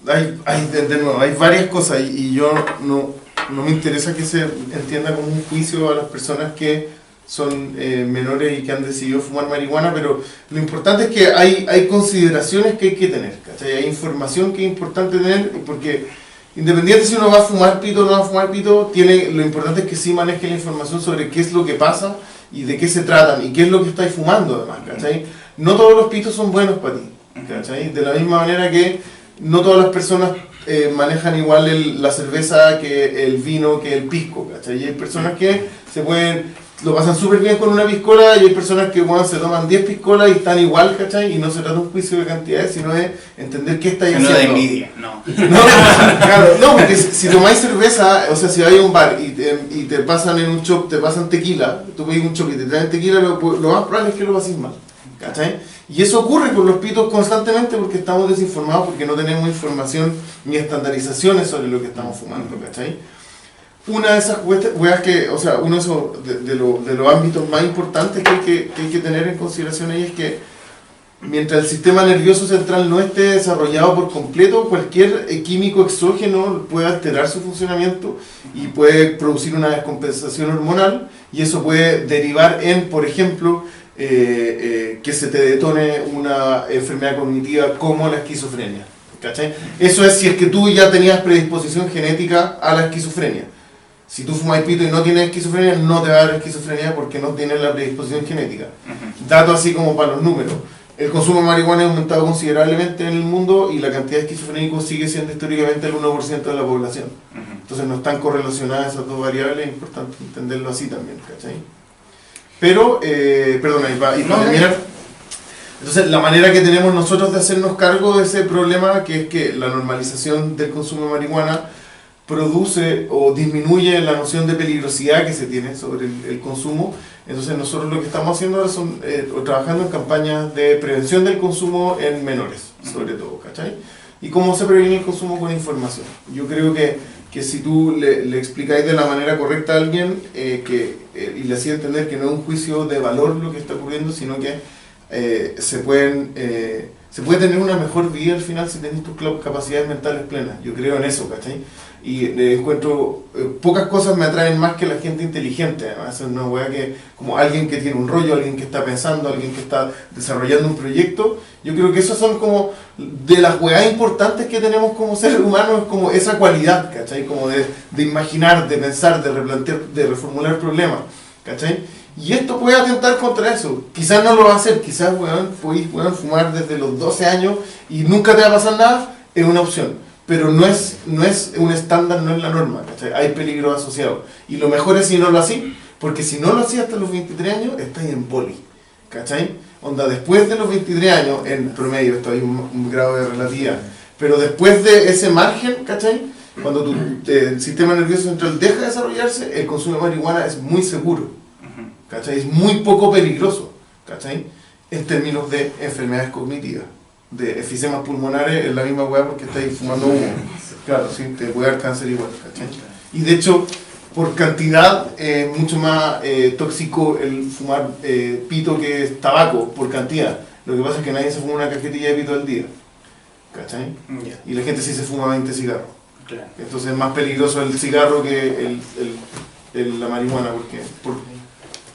de nuevo, hay varias cosas y yo no me interesa que se entienda como un juicio a las personas que son menores y que han decidido fumar marihuana, pero lo importante es que hay consideraciones que hay que tener, ¿cachai? Hay información que es importante tener, porque independiente si uno va a fumar pito o no va a fumar pito, lo importante es que sí maneje la información sobre qué es lo que pasa y de qué se tratan y qué es lo que estáis fumando además, ¿cachai? No todos los pitos son buenos para ti, ¿cachai? De la misma manera que no todas las personas manejan igual la cerveza que el vino, que el pisco, ¿cachai? Y hay personas que se pueden lo pasan súper bien con una piscola, y hay personas que bueno, se toman 10 piscolas y están igual, ¿cachai? Y no se trata de un juicio de cantidades, sino de entender qué estáis No haciendo. de envidia, no. No, claro, no, porque si tomáis cerveza, o sea, si vais a un bar y te pasan en un shop, te pasan tequila, tú pedís un shop y te traen tequila, lo más probable es que lo paséis mal, ¿cachai? Y eso ocurre con los pitos constantemente porque estamos desinformados, porque no tenemos información ni estandarizaciones sobre lo que estamos fumando, ¿cachai? Una de esas weas que, o sea, uno de los ámbitos más importantes que hay que tener en consideración ahí es que mientras el sistema nervioso central no esté desarrollado por completo, cualquier químico exógeno puede alterar su funcionamiento y puede producir una descompensación hormonal, y eso puede derivar en, por ejemplo, que se te detone una enfermedad cognitiva como la esquizofrenia, ¿cachai? Eso es si es que tú ya tenías predisposición genética a la esquizofrenia. Si tú fumas pito y no tienes esquizofrenia, no te va a dar esquizofrenia porque no tienes la predisposición genética. Dato así como para los números. El consumo de marihuana ha aumentado considerablemente en el mundo y la cantidad de esquizofrénicos sigue siendo históricamente el 1% de la población. Entonces no están correlacionadas esas dos variables, es importante entenderlo así también, ¿cachai? Pero, perdona, y para terminar, entonces la manera que tenemos nosotros de hacernos cargo de ese problema, que es que la normalización del consumo de marihuana produce o disminuye la noción de peligrosidad que se tiene sobre el consumo. Entonces nosotros lo que estamos haciendo ahora son trabajando en campañas de prevención del consumo en menores, sobre todo, ¿cachai? Y cómo se previene el consumo con información. Yo creo que si tú le explicáis de la manera correcta a alguien y le hacía entender que no es un juicio de valor lo que está ocurriendo, sino que se puede tener una mejor vida al final si tenés tus capacidades mentales plenas. Yo creo en eso, ¿cachai? Y encuentro, pocas cosas me atraen más que la gente inteligente. Además, es una weá que, como alguien que tiene un rollo, alguien que está pensando, alguien que está desarrollando un proyecto. Yo creo que esas son como de las weas importantes que tenemos como seres humanos, como esa cualidad, ¿cachai? Como de imaginar, de pensar, de replantear, de reformular problemas, ¿cachai? Y esto puede atentar contra eso. Quizás no lo va a hacer, quizás podéis fumar desde los 12 años y nunca te va a pasar nada, es una opción. Pero no es un estándar, no es la norma, ¿cachai? Hay peligros asociados. Y lo mejor es si no lo hacís, porque si no lo hacís hasta los 23 años, estáis en poli, ¿cachai? Onda, después de los 23 años, en promedio, esto hay un grado de relatividad, pero después de ese margen, ¿cachai? Cuando el sistema nervioso central deja de desarrollarse, el consumo de marihuana es muy seguro, ¿cachai? Es muy poco peligroso, ¿cachai? En términos de enfermedades cognitivas. De efisemas pulmonares es la misma hueá porque estáis fumando humo. Claro, sí, te puede dar cáncer igual, ¿cachai? Y de hecho, por cantidad, mucho más tóxico el fumar pito que es tabaco, por cantidad. Lo que pasa es que nadie se fuma una cajetilla de pito al día, ¿cachai? Y la gente sí se fuma 20 cigarros. Claro. Entonces es más peligroso el cigarro que la marihuana, porque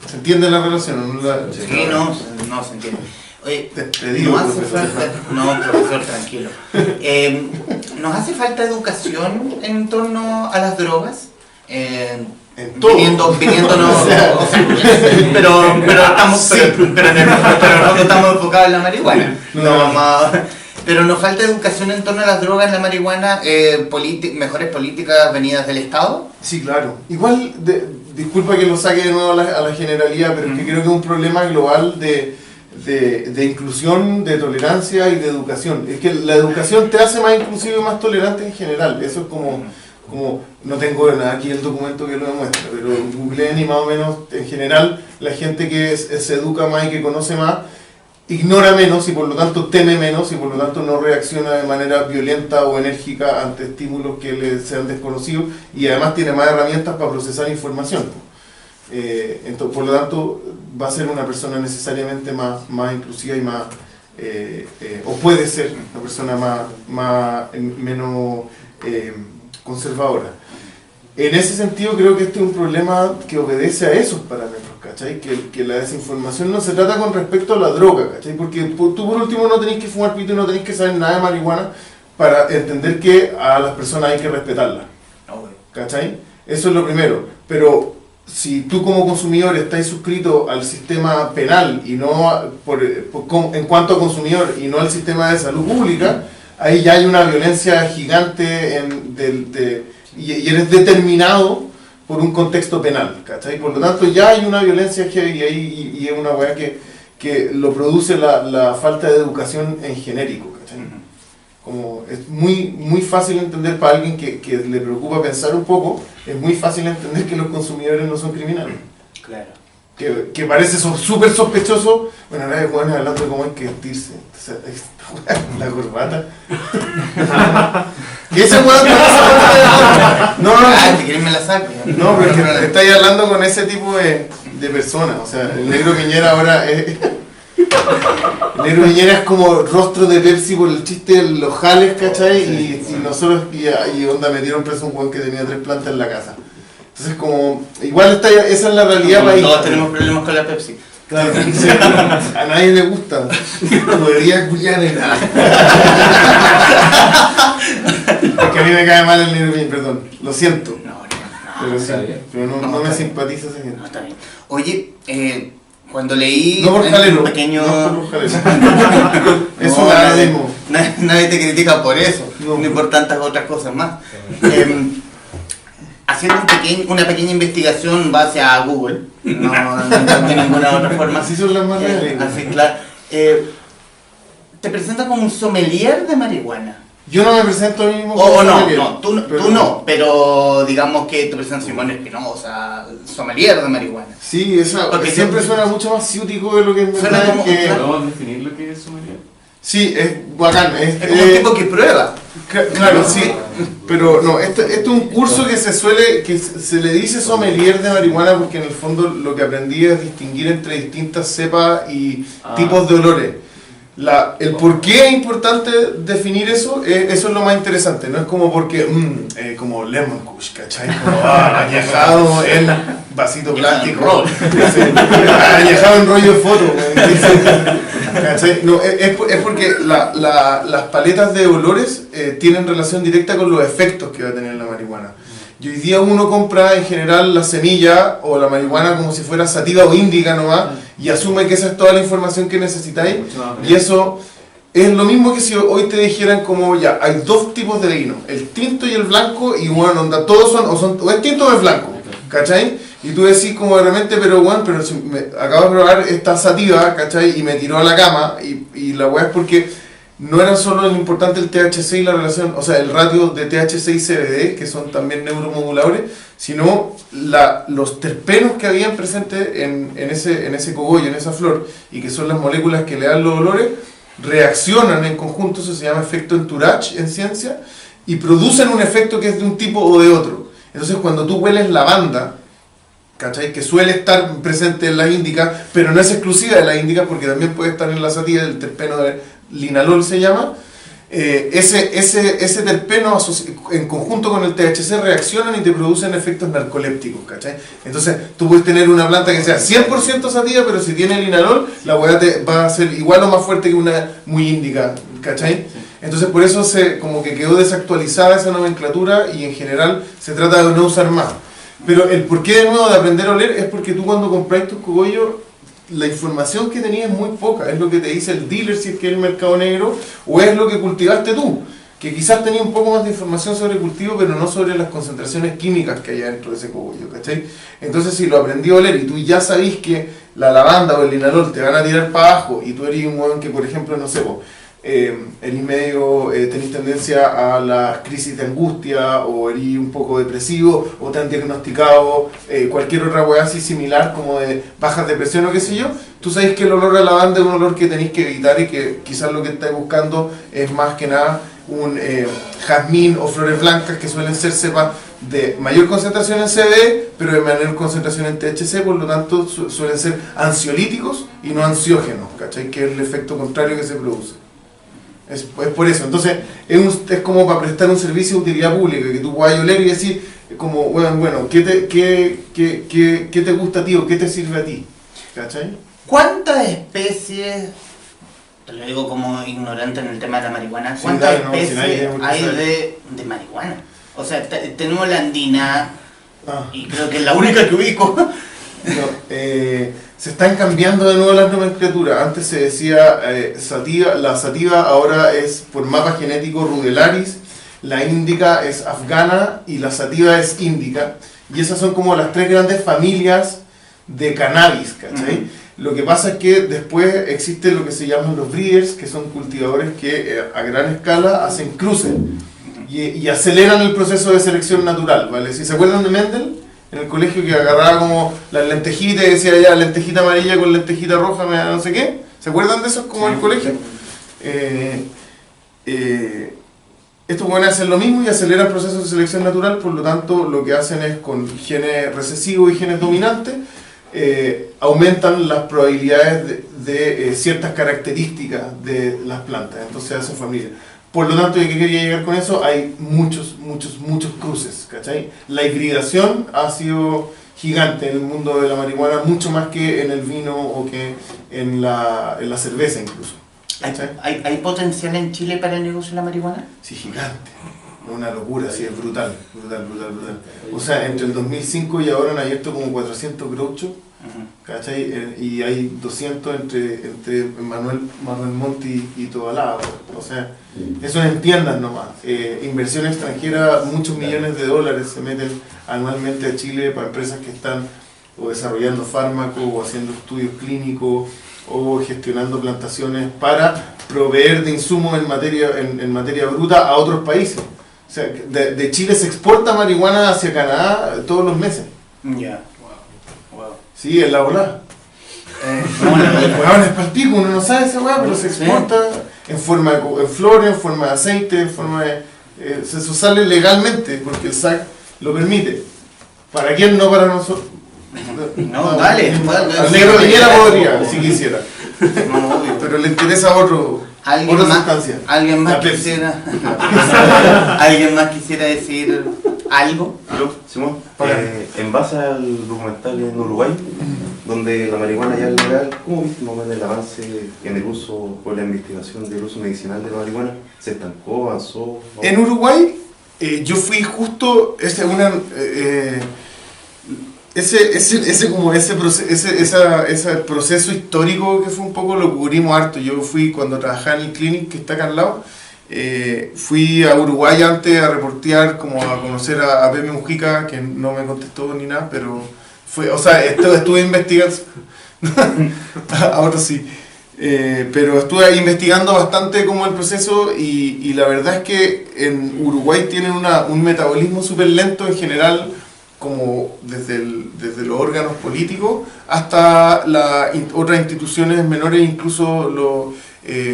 ¿se entiende la relación? ¿No? Sí, no se entiende. Oye, te digo, no hace falta, no, profesor, tranquilo. ¿Nos hace falta educación en torno a las drogas? En todo. Viniéndonos, pero en el fondo estamos enfocados en la marihuana. Pero nos falta educación en torno a las drogas, en la marihuana, mejores políticas venidas del Estado. Sí, claro. Igual, disculpa que lo saque de nuevo a la generalidad, pero es que creo que es un problema global de inclusión, de tolerancia y de educación. Es que la educación te hace más inclusivo y más tolerante en general. Eso es como no tengo aquí el documento que lo demuestra, pero googleen y más o menos en general la gente que se educa más y que conoce más ignora menos y por lo tanto teme menos y por lo tanto no reacciona de manera violenta o enérgica ante estímulos que le sean desconocidos, y además tiene más herramientas para procesar información. Entonces, por lo tanto, va a ser una persona necesariamente más inclusiva y más, o puede ser una persona menos conservadora. En ese sentido, creo que este es un problema que obedece a esos parámetros, ¿cachai? Que la desinformación no se trata con respecto a la droga, ¿cachai? Porque tú por último no tenés que fumar pito y no tenés que saber nada de marihuana para entender que a las personas hay que respetarlas, ¿cachai? Eso es lo primero. Pero si tú como consumidor estás suscrito al sistema penal y no en cuanto a consumidor y no al sistema de salud pública, ahí ya hay una violencia gigante y eres determinado por un contexto penal, ¿cachai? Por lo tanto ya hay una violencia heavy ahí y es una weá que lo produce la falta de educación en genérico, ¿cachai? Como es muy fácil entender para alguien que le preocupa pensar un poco, es muy fácil entender que los consumidores no son criminales. Claro. Que parece súper sospechoso. Bueno, ahora de jóvenes hablando de cómo hay que vestirse. Entonces, la corbata. Y ese weón con esa no, Si quieres me la saco. no, pero es que estáis hablando con ese tipo de personas. O sea, el negro Piñera ahora es. El negro Piñera es como rostro de Pepsi por el chiste de los jales, ¿cachai? Y nosotros, y onda, metieron preso un weón que tenía 3 plantas en la casa. Entonces, como, igual esa es la realidad país. Todos tenemos problemas con la Pepsi. Claro, sí, a nadie le gusta. Podría culiar en nada. Es que a mí me cae mal el negro Piñera, perdón. Lo siento. Pero sí, pero no me simpatiza esa gente. No, está bien. Oye, cuando leí No por jalero, un pequeño... no por jalero. Es No, una demo. nadie te critica por eso, No. ni por tantas otras cosas más. Haciendo una pequeña investigación base a Google, no de ninguna otra forma. Así son las más reales. Así, claro. Te presentas como un sommelier de marihuana. Yo no me presento a mí mismo O no, sommelier, no, tú no, pero digamos que te presentas Simón Espinosa, sommelier de marihuana. Sí, esa, Porque siempre siempre- suena mucho más ciútico de lo que en Suena verdad como- es que... claro. ¿Podemos definir lo que es sommelier? Sí, es bacán. Es como un tipo que prueba. Claro, sí, pero no, esto es un curso que se le dice sommelier de marihuana porque en el fondo lo que aprendí es distinguir entre distintas cepas y tipos de olores. El por qué es importante definir eso, eso es lo más interesante, no es como porque, como lemon kush, ¿cachai? Como añejado en vasito plástico, añejado en rollo de foto, ¿cachai? No, es porque las paletas de olores tienen relación directa con los efectos que va a tener la marihuana. Y hoy día uno compra en general la semilla o la marihuana como si fuera sativa o índica nomás y asume que esa es toda la información que necesitáis. Y eso es lo mismo que si hoy te dijeran como ya, hay 2 tipos de vino, el tinto y el blanco, y bueno, onda, todos o es tinto o es blanco, ¿cachai? Y tú decís como de repente, pero bueno, pero si acabo de probar esta sativa, ¿cachai? Y me tiró a la cama, y la weá es porque no era solo lo importante el THC y la relación, o sea, el ratio de THC y CBD, que son también neuromoduladores, sino los terpenos que habían presentes en ese cogollo, en esa flor, y que son las moléculas que le dan los olores, reaccionan en conjunto, eso se llama efecto entourage en ciencia, y producen un efecto que es de un tipo o de otro. Entonces, cuando tú hueles lavanda, ¿cachai? Que suele estar presente en las índicas, pero no es exclusiva de las índicas, porque también puede estar en la sativa, el terpeno de linalol se llama, ese terpeno en conjunto con el THC reaccionan y te producen efectos narcolépticos, ¿cachai? Entonces tú puedes tener una planta que sea 100% sativa, pero si tiene linalol, la hueá va a ser igual o más fuerte que una muy índica, ¿cachai? Entonces por eso como que quedó desactualizada esa nomenclatura y en general se trata de no usar más. Pero el porqué de nuevo de aprender a oler es porque tú cuando compras tus cogollos, la información que tenías es muy poca, es lo que te dice el dealer si es que es el mercado negro, o es lo que cultivaste tú, que quizás tenías un poco más de información sobre el cultivo, pero no sobre las concentraciones químicas que hay dentro de ese cogollo, ¿cachai? Entonces si lo aprendí a oler y tú ya sabís que la lavanda o el linalol te van a tirar para abajo, y tú eres un hueón que, por ejemplo, no sé, eres medio, tenés tendencia a las crisis de angustia, o eres un poco depresivo, o te han diagnosticado cualquier otra hueá así similar, como de baja depresión o qué sé yo, tú sabes que el olor a lavanda es un olor que tenéis que evitar y que quizás lo que estáis buscando es más que nada un jazmín o flores blancas, que suelen ser cepas de mayor concentración en CBD, pero de menor concentración en THC, por lo tanto suelen ser ansiolíticos y no ansiógenos, ¿cachai? Que es el efecto contrario que se produce. Es por eso, entonces es como para prestar un servicio de utilidad pública, que tú puedas oler y decir, como, bueno, ¿qué te gusta a ti o qué te sirve a ti? ¿Cachai? ¿Cuántas especies, te lo digo como ignorante en el tema de la marihuana, Sí, cuántas dale, no, si especies nadie hay sabe. de marihuana? O sea, tenemos la andina, Ah. y creo que es la única que ubico. No, se están cambiando de nuevo las nomenclaturas. Antes se decía sativa, la sativa ahora es por mapa genético rudelaris, la índica es afgana y la sativa es índica. Y esas son como las tres grandes familias de cannabis, ¿cachai? Lo que pasa es que después existe lo que se llaman los breeders, que son cultivadores que a gran escala hacen cruces y aceleran el proceso de selección natural, ¿vale? Si se acuerdan de Mendel, en el colegio, que agarraba como las lentejitas y decía ya lentejita amarilla con lentejita roja, me da no sé qué, ¿se acuerdan de eso como en el colegio? Estos buenos hacen lo mismo y aceleran el proceso de selección natural, por lo tanto lo que hacen es con genes recesivos y genes dominantes, aumentan las probabilidades de ciertas características de las plantas, entonces hacen familia. Por lo tanto, ¿y qué quería llegar con eso? Hay muchos cruces, ¿cachai? La hibridación ha sido gigante en el mundo de la marihuana, mucho más que en el vino o que en la cerveza incluso. ¿Hay potencial en Chile para el negocio de la marihuana? Sí, gigante. Una locura, sí, es brutal. O sea, entre el 2005 y ahora han abierto como 400 grow shops, ¿cachai? Y hay 200 entre Manuel Monti y Tobalaba. O sea, eso en tiendas nomás. Inversión extranjera, muchos millones de dólares se meten anualmente a Chile para empresas que están o desarrollando fármacos o haciendo estudios clínicos o gestionando plantaciones para proveer de insumos en materia bruta a otros países. O sea, de Chile se exporta marihuana hacia Canadá todos los meses. Ya. Wow. Sí, es la volada. El huevón es palpico, uno no sabe esa hueá, pero se exporta en forma en flores, en forma de aceite, en forma de... eso sale legalmente, porque el SAC lo permite. ¿Para quién? No para nosotros. No, dale. Al negro Piñera podría, si quisiera. No, obvio. Pero le interesa otra sustancia. ¿Alguien más La Pepsi. quisiera? ¿Alguien más quisiera decir algo? Yo, Simón, en base al documental en Uruguay, donde la marihuana ya es legal, ¿cómo viste más o menos el avance en el uso o la investigación del uso medicinal de la marihuana? ¿Se estancó, avanzó? En Uruguay, yo fui justo ese proceso histórico que fue un poco, lo cubrimos harto. Yo fui cuando trabajaba en el clinic que está acá al lado, fui a Uruguay antes a reportear, como a conocer a Pepe Mujica, que no me contestó ni nada, pero estuve investigando, ahora sí, pero estuve investigando bastante como el proceso y la verdad es que en Uruguay tienen un metabolismo súper lento en general, como desde los órganos políticos hasta otras instituciones menores, incluso los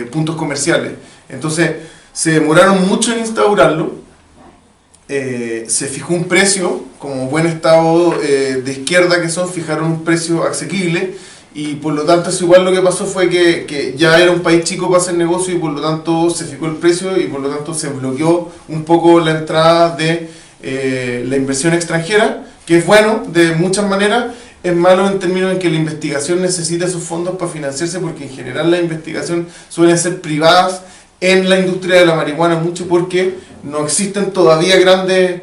puntos comerciales. Entonces, se demoraron mucho en instaurarlo, se fijó un precio, como buen estado de izquierda que son, fijaron un precio asequible, y por lo tanto eso igual lo que pasó fue que ya era un país chico para hacer negocio y por lo tanto se fijó el precio y por lo tanto se bloqueó un poco la entrada de la inversión extranjera, que es bueno de muchas maneras, es malo en términos en que la investigación necesita esos fondos para financiarse, porque en general la investigación suelen ser privadas en la industria de la marihuana, mucho porque no existen todavía grandes...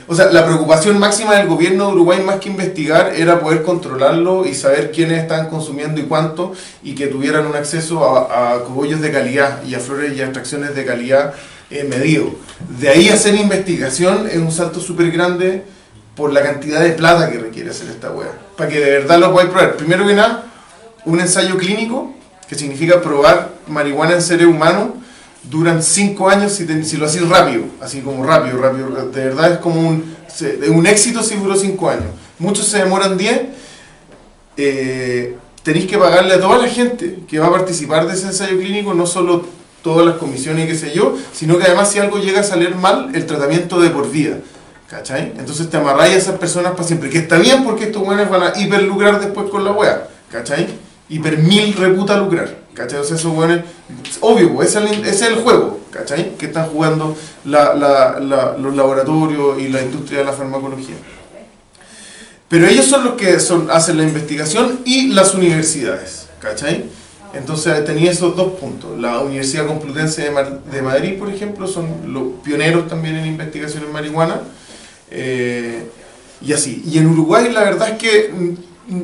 la preocupación máxima del gobierno de Uruguay, más que investigar, era poder controlarlo y saber quiénes estaban consumiendo y cuánto, y que tuvieran un acceso a cogollos de calidad y a flores y a extracciones de calidad medido. De ahí hacer investigación es un salto súper grande por la cantidad de plata que requiere hacer esta wea, para que de verdad lo podáis probar. Primero que nada, un ensayo clínico, que significa probar marihuana en seres humanos, duran 5 años si lo hacéis rápido, así como rápido, de verdad es como un éxito si duró 5 años. Muchos se demoran 10, tenéis que pagarle a toda la gente que va a participar de ese ensayo clínico, no solo todas las comisiones y qué sé yo, sino que además si algo llega a salir mal, el tratamiento de por vida, ¿cachai? Entonces te amarráis a esas personas para siempre, que está bien porque estos buenos van a hiperlucrar después con la wea, ¿cachai? Hiper mil reputa lucrar, ¿cachai? O sea, esos buenos, obvio, pues, ese es el juego, ¿cachai? Que están jugando los laboratorios y la industria de la farmacología. Pero ellos son los que hacen la investigación y las universidades, ¿cachai? Entonces tenía esos dos puntos. La Universidad Complutense de Madrid, por ejemplo, son los pioneros también en investigación en marihuana, y así. Y en Uruguay la verdad es que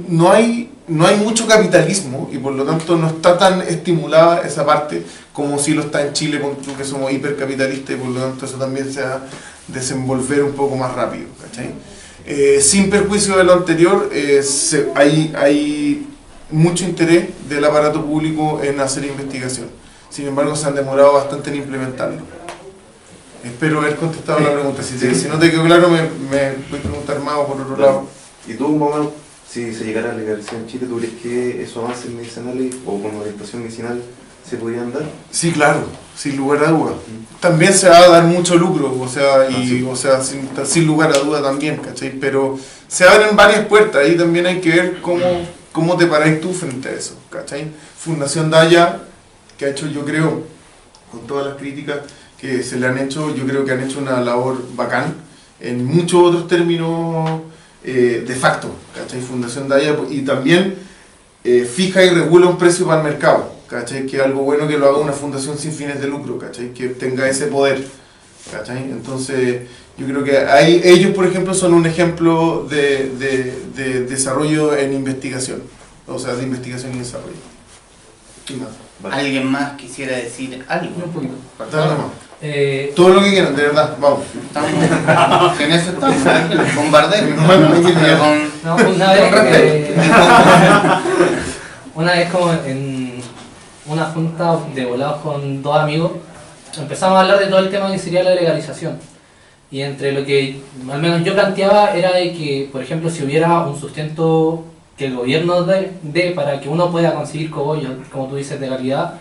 no hay mucho capitalismo y por lo tanto no está tan estimulada esa parte como si lo está en Chile, porque somos hipercapitalistas y por lo tanto eso también se va a desenvolver un poco más rápido, ¿cachai? Sin perjuicio de lo anterior, hay mucho interés del aparato público en hacer investigación. Sin embargo, se han demorado bastante en implementarlo. Espero haber contestado la pregunta. Si no te quedó claro, me voy a preguntar más o por otro lado. ¿Y tú, mamá, si se llegara a legalizar en Chile, tú crees que esos avances medicinales o con orientación medicinal se podrían dar? Sí, claro, sin lugar a duda. También se va a dar mucho lucro, o sea, sin lugar a duda también, ¿cachai? Pero se abren varias puertas, ahí también hay que ver cómo te paráis tú frente a eso, ¿cachai? Fundación Daya, que ha hecho, yo creo, con todas las críticas que se le han hecho, yo creo que han hecho una labor bacán, en muchos otros términos de facto, ¿cachai? Fundación Daya, y también fija y regula un precio para el mercado, ¿cachai? Que es algo bueno que lo haga una fundación sin fines de lucro, ¿cachai? Que tenga ese poder, ¿cachai? Entonces, yo creo que ellos, por ejemplo, son un ejemplo de desarrollo en investigación, o sea, de investigación y desarrollo. Y nada. Vale. ¿Alguien más quisiera decir algo? Un poquito. Dale nomás. Todo lo que quieran, de verdad, vamos. Estamos, en eso estamos, bombardeo. No, una vez como en una junta de volados con dos amigos, empezamos a hablar de todo el tema que sería la legalización. Y entre lo que al menos yo planteaba era de que, por ejemplo, si hubiera un sustento que el gobierno dé para que uno pueda conseguir cogollos, como tú dices, de calidad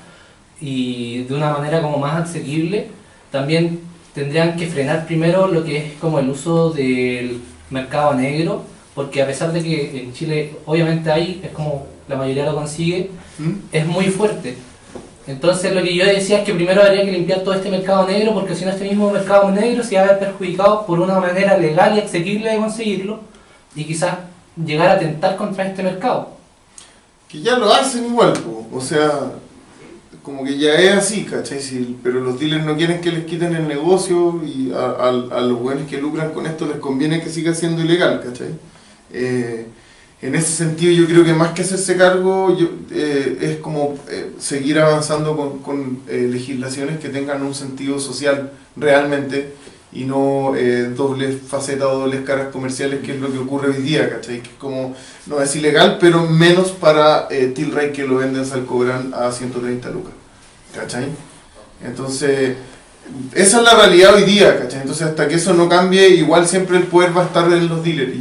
y de una manera como más asequible, también tendrían que frenar primero lo que es como el uso del mercado negro, porque a pesar de que en Chile obviamente hay, es como la mayoría lo consigue, es muy fuerte. Entonces lo que yo decía es que primero habría que limpiar todo este mercado negro, porque si no este mismo mercado negro se va a ver perjudicado por una manera legal y asequible de conseguirlo, y quizás llegar a atentar contra este mercado. Que ya lo hacen igual, o sea, como que ya es así, ¿cachai? Sí, pero los dealers no quieren que les quiten el negocio y a los buenos que lucran con esto les conviene que siga siendo ilegal, ¿cachai? En ese sentido yo creo que más que hacerse cargo es como seguir avanzando con legislaciones que tengan un sentido social realmente y no dobles facetas o dobles caras comerciales, que es lo que ocurre hoy día, ¿cachai? Que es como, no es ilegal, pero menos para Tilray, que lo venden Salcobran a 130 lucas, ¿cachai? Entonces, esa es la realidad hoy día, ¿cachai? Entonces, hasta que eso no cambie, igual siempre el poder va a estar en los dealers.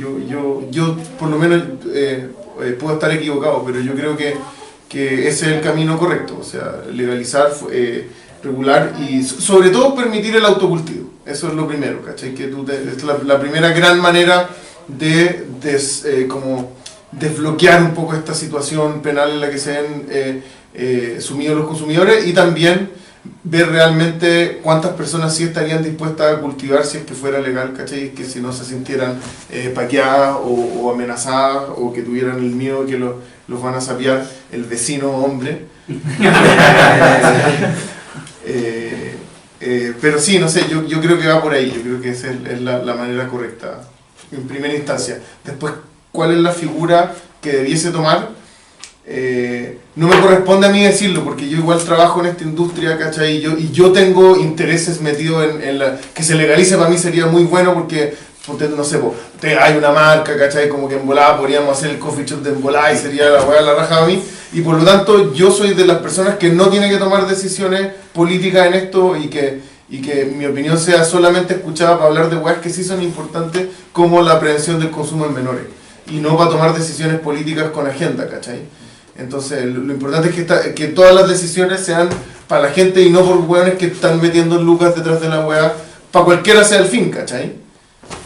Yo por lo menos, puedo estar equivocado, pero yo creo que ese es el camino correcto, o sea, legalizar, regular y sobre todo permitir el autocultivo. Eso es lo primero, ¿cachai? Que es la primera gran manera de como desbloquear un poco esta situación penal en la que se ven sumidos los consumidores, y también ver realmente cuántas personas sí estarían dispuestas a cultivar si es que fuera legal, ¿cachai? Que si no se sintieran paqueadas o amenazadas, o que tuvieran el miedo que los van a sapear el vecino hombre. Pero sí, no sé, yo creo que va por ahí, yo creo que esa es la manera correcta en primera instancia. Después, ¿cuál es la figura que debiese tomar? No me corresponde a mí decirlo, porque yo igual trabajo en esta industria, ¿cachai? Y yo tengo intereses metidos en que se legalice. Para mí sería muy bueno, porque no sé, hay una marca, ¿cachai? Como que en volada podríamos hacer el coffee shop de en volada y sería la hueá la raja a mí. Y por lo tanto yo soy de las personas que no tiene que tomar decisiones políticas en esto, y que mi opinión sea solamente escuchada para hablar de hueás que sí son importantes, como la prevención del consumo en menores, y no para tomar decisiones políticas con agenda, ¿cachai? Entonces lo importante es que todas las decisiones sean para la gente y no por hueones que están metiendo lucas detrás de la hueá, para cualquiera sea el fin, ¿cachai?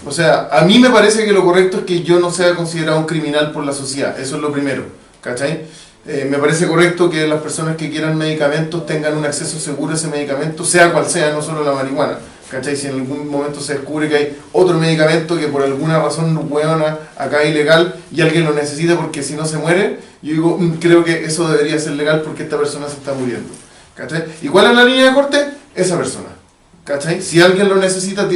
O sea, a mí me parece que lo correcto es que yo no sea considerado un criminal por la sociedad, eso es lo primero, ¿cachai? Me parece correcto que las personas que quieran medicamentos tengan un acceso seguro a ese medicamento, sea cual sea, no solo la marihuana, ¿cachai? Si en algún momento se descubre que hay otro medicamento que por alguna razón hueona acá es ilegal y alguien lo necesita porque si no se muere, yo digo, creo que eso debería ser legal porque esta persona se está muriendo, ¿cachai? ¿Y cuál es la línea de corte? Esa persona, ¿cachai? Si alguien lo necesita,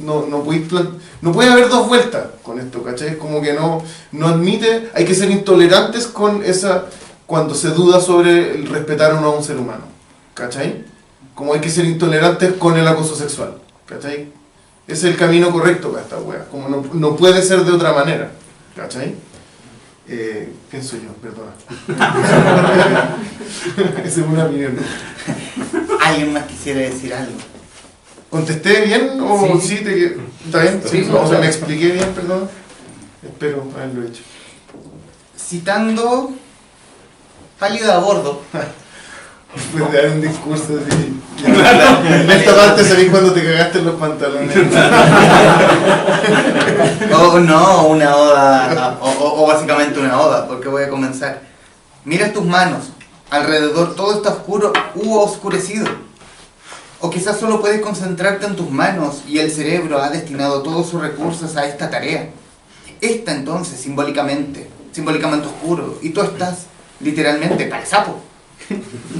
no puede haber dos vueltas con esto, ¿cachai? Como que no admite, hay que ser intolerantes con esa, cuando se duda sobre el respetar o no a un ser humano, ¿cachai? Como hay que ser intolerantes con el acoso sexual, ¿cachai? es el camino correcto para esta wea, como no puede ser de otra manera, ¿cachai? Pienso yo, perdona. Esa es una opinión. ¿Alguien más quisiera decir algo? ¿Contesté bien o sí? ¿Está bien? Sí, O sea, sí. me expliqué bien, perdón. Espero haberlo hecho. Citando Pálida a bordo. Después de dar un discurso así. En esta parte sabéis cuando te cagaste en los pantalones. O no, una oda, o básicamente una oda, porque voy a comenzar. Mira tus manos, alrededor todo está oscuro u oscurecido. O quizás solo puedes concentrarte en tus manos y el cerebro ha destinado todos sus recursos a esta tarea. Esta entonces, simbólicamente oscuro, y tú estás literalmente para el sapo.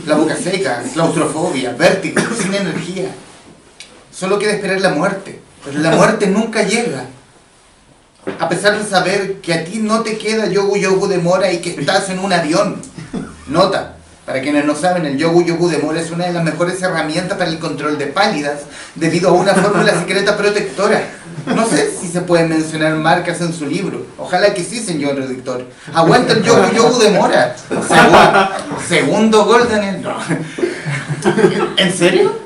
La boca seca, claustrofobia, vértigo, sin energía. Solo queda esperar la muerte, pero la muerte nunca llega. A pesar de saber que a ti no te queda yogu yogu de mora y que estás en un avión. Nota, para quienes no saben, el yogu yogu de mora es una de las mejores herramientas para el control de pálidas, debido a una fórmula secreta protectora. No sé si se pueden mencionar marcas en su libro. Ojalá que sí, señor editor. Aguanta el yogu yogu de mora. Segundo gol, Daniel. No. ¿En serio?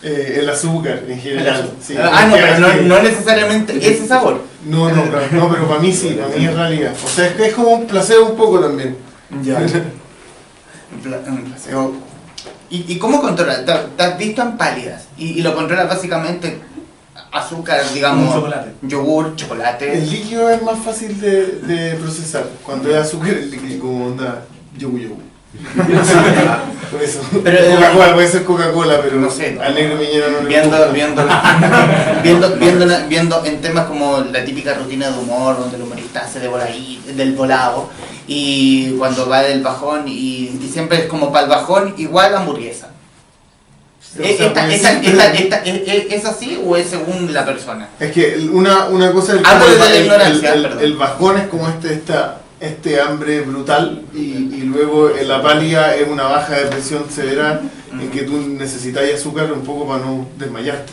El azúcar en general. Sí. No, pero no necesariamente ese sabor. No, pero para mí sí, para mí es realidad. O sea, es que es como un placebo un poco también. Ya. Un placebo. ¿Y cómo controlas? ¿Te has visto en pálidas? Y lo controlas básicamente azúcar, digamos, Chocolate. yogur, chocolate. El líquido es más fácil de procesar. Cuando es azúcar, el líquido como onda yogu yogu. Por eso. Pero, Coca-Cola, puede ser Coca-Cola, pero no sé. al negro Miñera no le Viendo en temas como la típica rutina de humor, donde el humorista hace del volado, y cuando va del bajón, y siempre es como para el bajón, igual hamburguesa. ¿Es así o es según la persona? Es que una cosa es Hablo desde la ignorancia, perdón. el bajón es como este hambre brutal y luego la pálida es una baja de presión severa en que tú necesitas azúcar un poco para no desmayarte.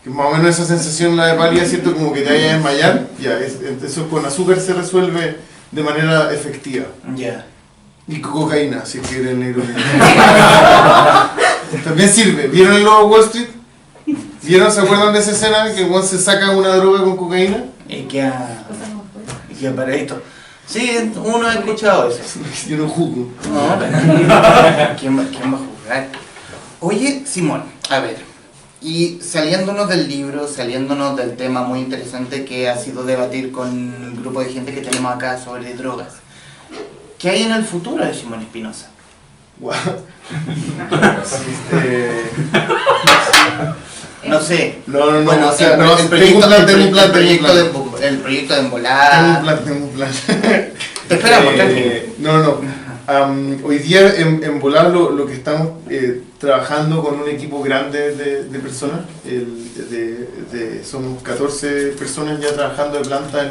Que más o menos esa sensación la de pálida, siento como que te vayas a desmayar, ya, eso con azúcar se resuelve de manera efectiva. Ya. Y con cocaína, si quieren negro. También sirve. ¿Vieron el lobo Wall Street? ¿Vieron? ¿Se acuerdan de esa escena que Juan se saca una droga con cocaína? Y que paradito. Sí, uno ha escuchado eso. Yo no juzgo. No, pero ¿quién va a jugar? Oye, Simón, a ver, y saliéndonos del libro, saliéndonos del tema muy interesante que ha sido debatir con el grupo de gente que tenemos acá sobre drogas, ¿qué hay en el futuro de Simón Espinosa? Wow. No sé. No. Bueno, o sea, sí, no, el tengo un plan, tengo un plan. el proyecto de Embolada. Tengo un plan. Te esperamos, tranquilo. No. Hoy día en Volar lo que estamos trabajando con un equipo grande de personas, somos 14 personas ya trabajando de planta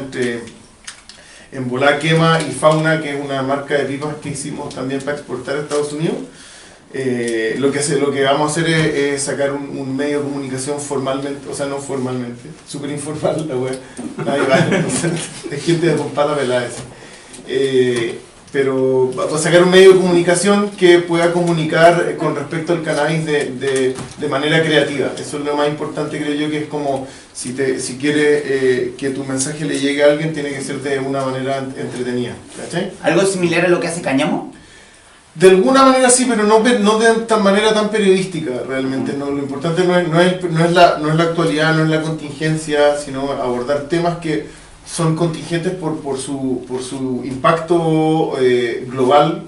en Volar Quema y Fauna, que es una marca de pipas que hicimos también para exportar a Estados Unidos. Lo que vamos a hacer es sacar un medio de comunicación formalmente, o sea, no formalmente, súper informal la web, nadie va, es gente de pompata pelada esa. Pero va a sacar un medio de comunicación que pueda comunicar con respecto al cannabis de manera creativa. Eso es lo más importante, creo yo, que es como si quiere que tu mensaje le llegue a alguien, tiene que ser de una manera entretenida, ¿cachai? ¿Algo similar a lo que hace Cáñamo? De alguna manera sí, pero no de manera tan periodística realmente. No, lo importante no es la actualidad, no es la contingencia, sino abordar temas que son contingentes por su impacto global.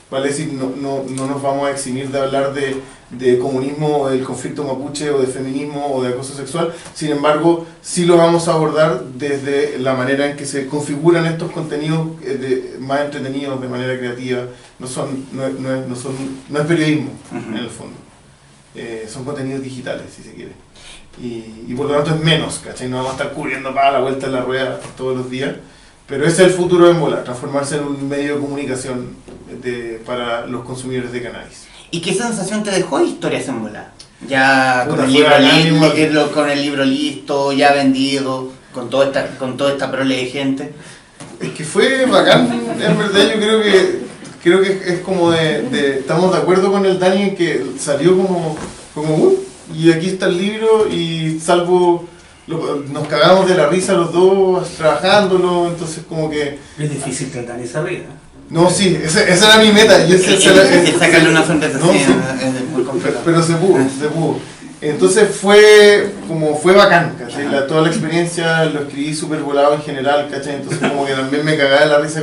Vale decir, no nos vamos a eximir de hablar de comunismo o del conflicto mapuche o de feminismo o de acoso sexual. Sin embargo, sí lo vamos a abordar desde la manera en que se configuran estos contenidos más entretenidos, de manera creativa. No es periodismo, en el fondo. Son contenidos digitales, si se quiere. Y por lo tanto es menos, ¿cachai? No vamos a estar cubriendo para la vuelta en la rueda todos los días. Pero ese es el futuro de Embola, transformarse en un medio de comunicación para los consumidores de cannabis. ¿Y qué sensación te dejó Historias Embolada? Ya Puta, con fue bacán, con el libro listo, ya vendido, con toda esta prole de gente. Es que fue bacán, en verdad yo creo que es como estamos de acuerdo con el Dani en que salió como y aquí está el libro y salvo nos cagamos de la risa los dos trabajándolo, entonces como que... Es difícil que el Dani se ría. No, sí, esa era mi meta. Y sacarle una sonrisa no, así, sí, es muy complicado. pero se pudo. Entonces fue bacán, ¿cachai? Toda la experiencia lo escribí súper volado en general, ¿cachai? Entonces como que también me cagaba de la risa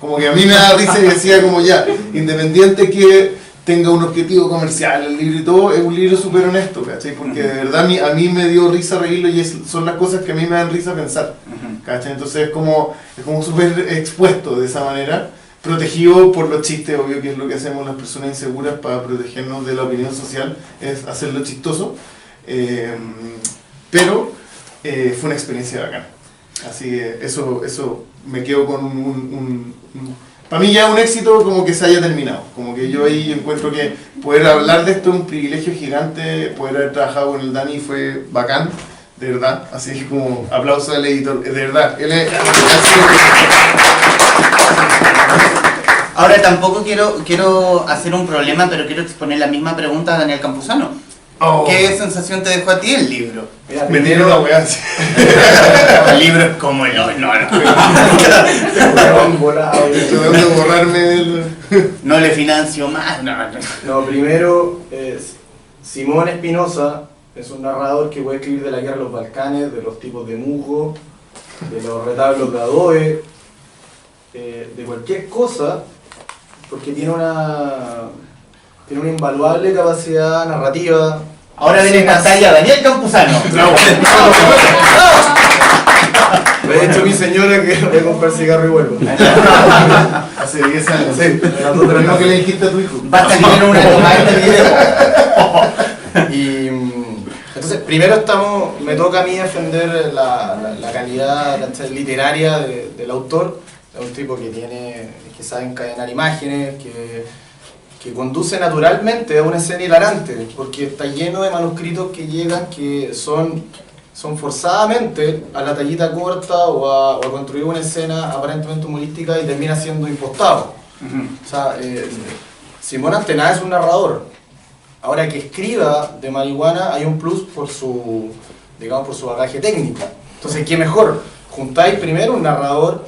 como que a mí me daba risa y decía como ya, independiente que tenga un objetivo comercial, el libro y todo, es un libro súper honesto, ¿cachai? Porque de verdad a mí me dio risa reírlo y son las cosas que a mí me dan risa pensar, ¿cachai? Entonces es como súper expuesto de esa manera, protegido por los chistes, obvio que es lo que hacemos las personas inseguras para protegernos de la opinión social, es hacerlo chistoso, pero fue una experiencia bacana. Así que eso me quedo con para mí ya un éxito como que se haya terminado, como que yo ahí encuentro que poder hablar de esto es un privilegio gigante, poder haber trabajado con el Dani fue bacán, de verdad, así que como aplauso al editor, de verdad, él es... Ahora tampoco quiero hacer un problema, pero quiero exponer la misma pregunta a Daniel Campuzano. Oh. ¿Qué sensación te dejó a ti el libro? Me dieron una weá así. El libro es como el no. Tengo que borrarme del... No le financio más, no. No, primero, Simón Espinosa es un narrador que puede escribir de la guerra de los Balcanes, de los tipos de musgo, de los retablos de adobe, de cualquier cosa, porque tiene una invaluable capacidad narrativa. Ahora ven en pantalla a Daniel Campuzano. De hecho, mi señora que voy a comprar cigarro y vuelvo. Hace 10 años. Sí, Lo mismo que le dijiste a tu hijo. Basta que tener una tomada de video. Y entonces, primero me toca a mí defender la calidad literaria del autor. Es un tipo que sabe encadenar imágenes, que conduce naturalmente a una escena hilarante, porque está lleno de manuscritos que llegan que son forzadamente a la tallita corta o a construir una escena aparentemente humorística y termina siendo impostado. O sea, Simón ante nada es un narrador. Ahora que escriba de marihuana hay un plus por su bagaje técnico. Entonces, ¿qué mejor? Juntáis primero un narrador.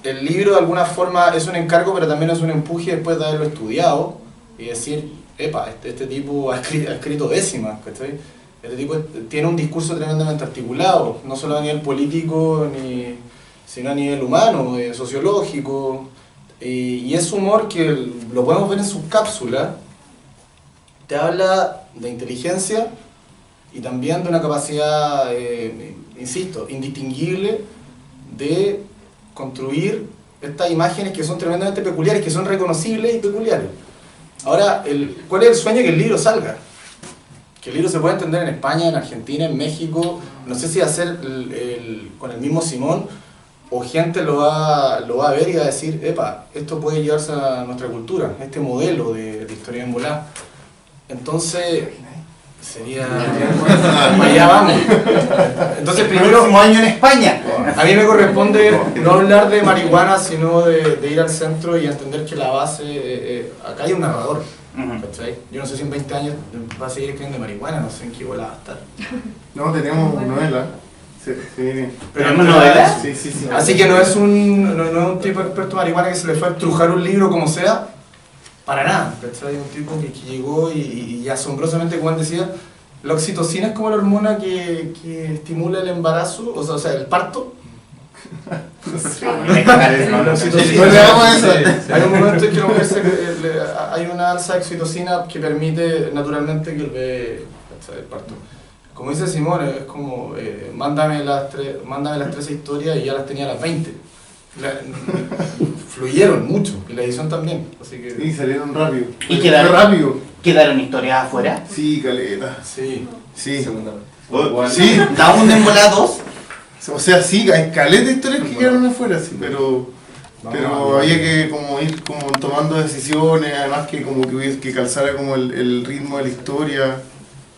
El libro de alguna forma es un encargo, pero también es un empuje después de haberlo estudiado y decir, epa, este tipo ha escrito décimas, ¿cachai? Este tipo tiene un discurso tremendamente articulado, no solo a nivel político, sino a nivel humano, sociológico, y ese humor que lo podemos ver en sus cápsulas, te habla de inteligencia y también de una capacidad, insisto, indistinguible de construir estas imágenes que son tremendamente peculiares, que son reconocibles y peculiares. Ahora, ¿cuál es el sueño? Que el libro salga. Que el libro se pueda entender en España, en Argentina, en México. No sé si va a ser con el mismo Simón, o gente lo va a ver y va a decir, epa, esto puede llevarse a nuestra cultura, este modelo de historia en volá. Entonces, sería... allá vamos. Entonces, primero... Próximo año en España. A mí me corresponde no hablar de marihuana, sino de ir al centro y entender que la base... acá hay un narrador, ¿cachai? Yo no sé si en 20 años va a seguir escribiendo de marihuana, no sé en qué bola va a estar. No, tenemos novela. Sí. ¿Tenemos novela? Sí. Así que no es un tipo experto en marihuana que se le fue a estrujar un libro como sea, para nada, ¿cachai? Un tipo que llegó y asombrosamente, como él decía, la oxitocina es como la hormona que estimula el embarazo, o sea, el parto. La oxitocina. Hay un momento en que la mujer hay una alza de oxitocina que permite naturalmente que el bebé, ¿cachai? El parto. Como dice Simón, es como, mándame las 13 historias y ya las tenía a las 20. Fluyeron mucho, y la edición también. Así que... Sí, salieron rápido. ¿Y quedaron historias afuera? Sí, caleta. Sí. Segunda. Sí. ¿Da un embolá 2? O sea, sí, hay caleta de historias que quedaron afuera, sí, pero había que como ir como tomando decisiones, además que como que hubiese que calzara como el ritmo de la historia.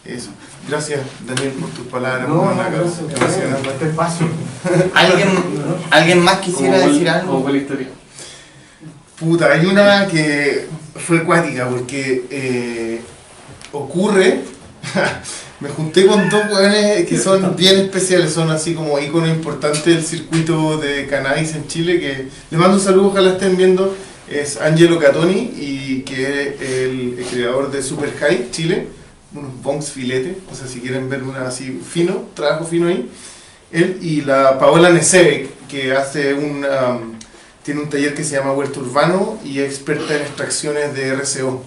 Eso. Gracias, Daniel, por tus palabras. No, Bueno, gracias por este espacio. ¿Alguien más quisiera decir algo? ¿Cómo fue la historia? Puta, hay una que fue cuática porque ocurre. Me junté con dos weones que son bien especiales, son así como íconos importantes del circuito de cannabis en Chile. Que les mando un saludo, ojalá estén viendo. Es Angelo Catoni, y que es el creador de Super High Chile, unos bongs filete, o sea, si quieren ver una así fino, trabajo fino ahí. Él y la Paola Neseve, que hace tiene un taller que se llama Huerto Urbano y es experta en extracciones de RCO.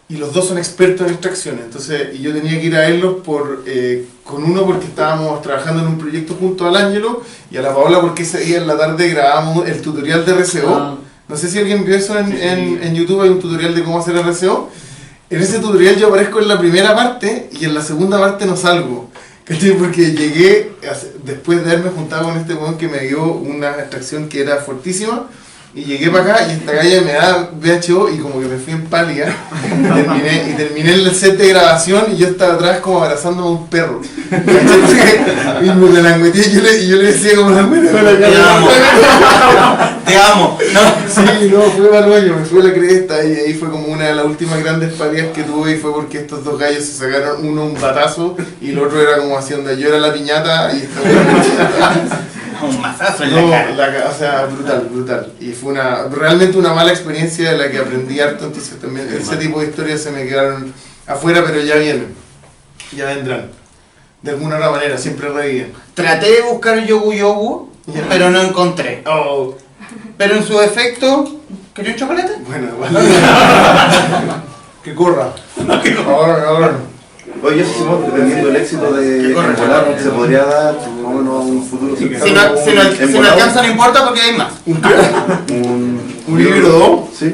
Y los dos son expertos en extracciones, entonces, y yo tenía que ir a verlos con uno porque estábamos trabajando en un proyecto junto al Ángelo, y a la Paola porque ese día en la tarde grabamos el tutorial de RCO. No sé si alguien vio eso en YouTube, hay un tutorial de cómo hacer RCO. En ese tutorial yo aparezco en la primera parte y en la segunda parte no salgo. ¿Cachai? Porque llegué, después de haberme juntado con este weón que me dio una extracción que era fuertísima, y llegué para acá y esta calle me da VHO y como que me fui en pálida y terminé el set de grabación y yo estaba atrás como abrazándome a un perro. Y me la langueteé y yo le decía como la Te amo. No. Sí, no, fue mal baño, me fue la cresta y ahí fue como una de las últimas grandes palias que tuve, y fue porque estos dos gallos se sacaron uno un batazo y el otro era como haciendo yo era la piñata y Un mazazo en no, la cara. o sea, brutal. Y fue realmente una mala experiencia de la que aprendí harto, entonces también ese tipo de historias se me quedaron afuera, pero ya vienen, ya vendrán. De alguna otra manera, siempre reviven. Traté de buscar Yogu Yogu, pero no encontré. Oh, Pero en su efecto, ¿quería un chocolate? bueno, vale. Que corra. Ahora. Oye, Simón, dependiendo del éxito de Volar, se podría dar más o menos un futuro. Si no alcanza, no importa porque hay más. ¿Un libro? Sí.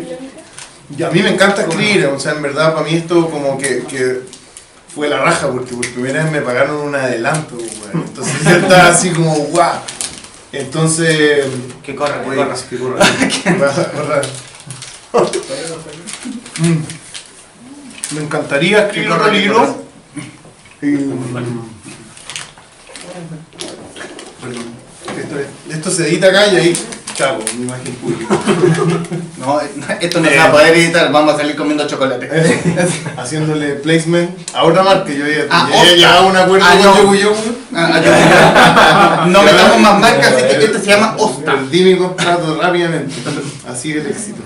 Y a mí me encanta escribir, o sea, en verdad para mí esto como que fue la raja, porque por primera vez me pagaron un adelanto, güey. Entonces yo estaba así como, guau. Entonces... Que corra, que corra. Me encantaría escribir otro libro. Esto se edita acá y ahí, chavo, mi imagen pública. No, esto no se va a poder editar, vamos a salir comiendo chocolate. Haciéndole placement a otra marca. Yo ya Oscar. llegaba a un acuerdo con no. Yogu Yogu. No metamos más marcas, así que este se llama Osta. Perdí mi contrato rápidamente. Así es el éxito.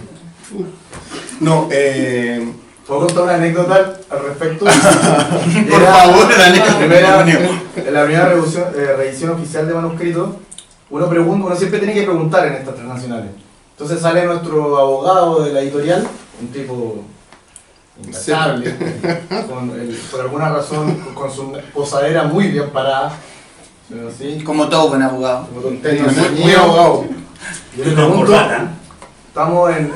No, ¿Puedo contar una anécdota al respecto? Por favor, Daniel. En la primera revisión oficial de manuscritos, uno siempre tiene que preguntar en estas transnacionales. Entonces sale nuestro abogado de la editorial, un tipo intachable, por alguna razón con su posadera muy bien parada. ¿Sí? Como todo buen abogado. muy abogado. Yo le pregunto, estamos en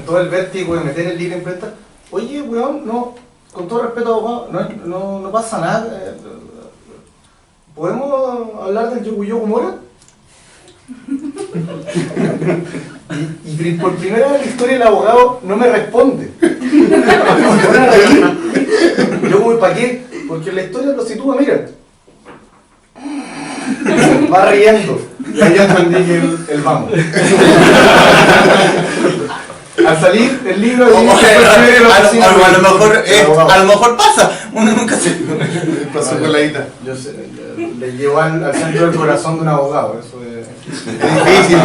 todo el vértigo de meter el libro en presta. Oye, weón, no, con todo respeto, abogado, no pasa nada. ¿Podemos hablar del Yogu Yogu Mora? y por primera vez en la historia el abogado no me responde. Yo voy, ¿para qué? Porque la historia lo sitúa, mira. Va riendo. Y ahí entendí que el vamos. Al salir el libro a lo mejor pasa, uno nunca se... Pasó coladita. Yo sé, le llevo al centro del corazón de un abogado, eso es difícil.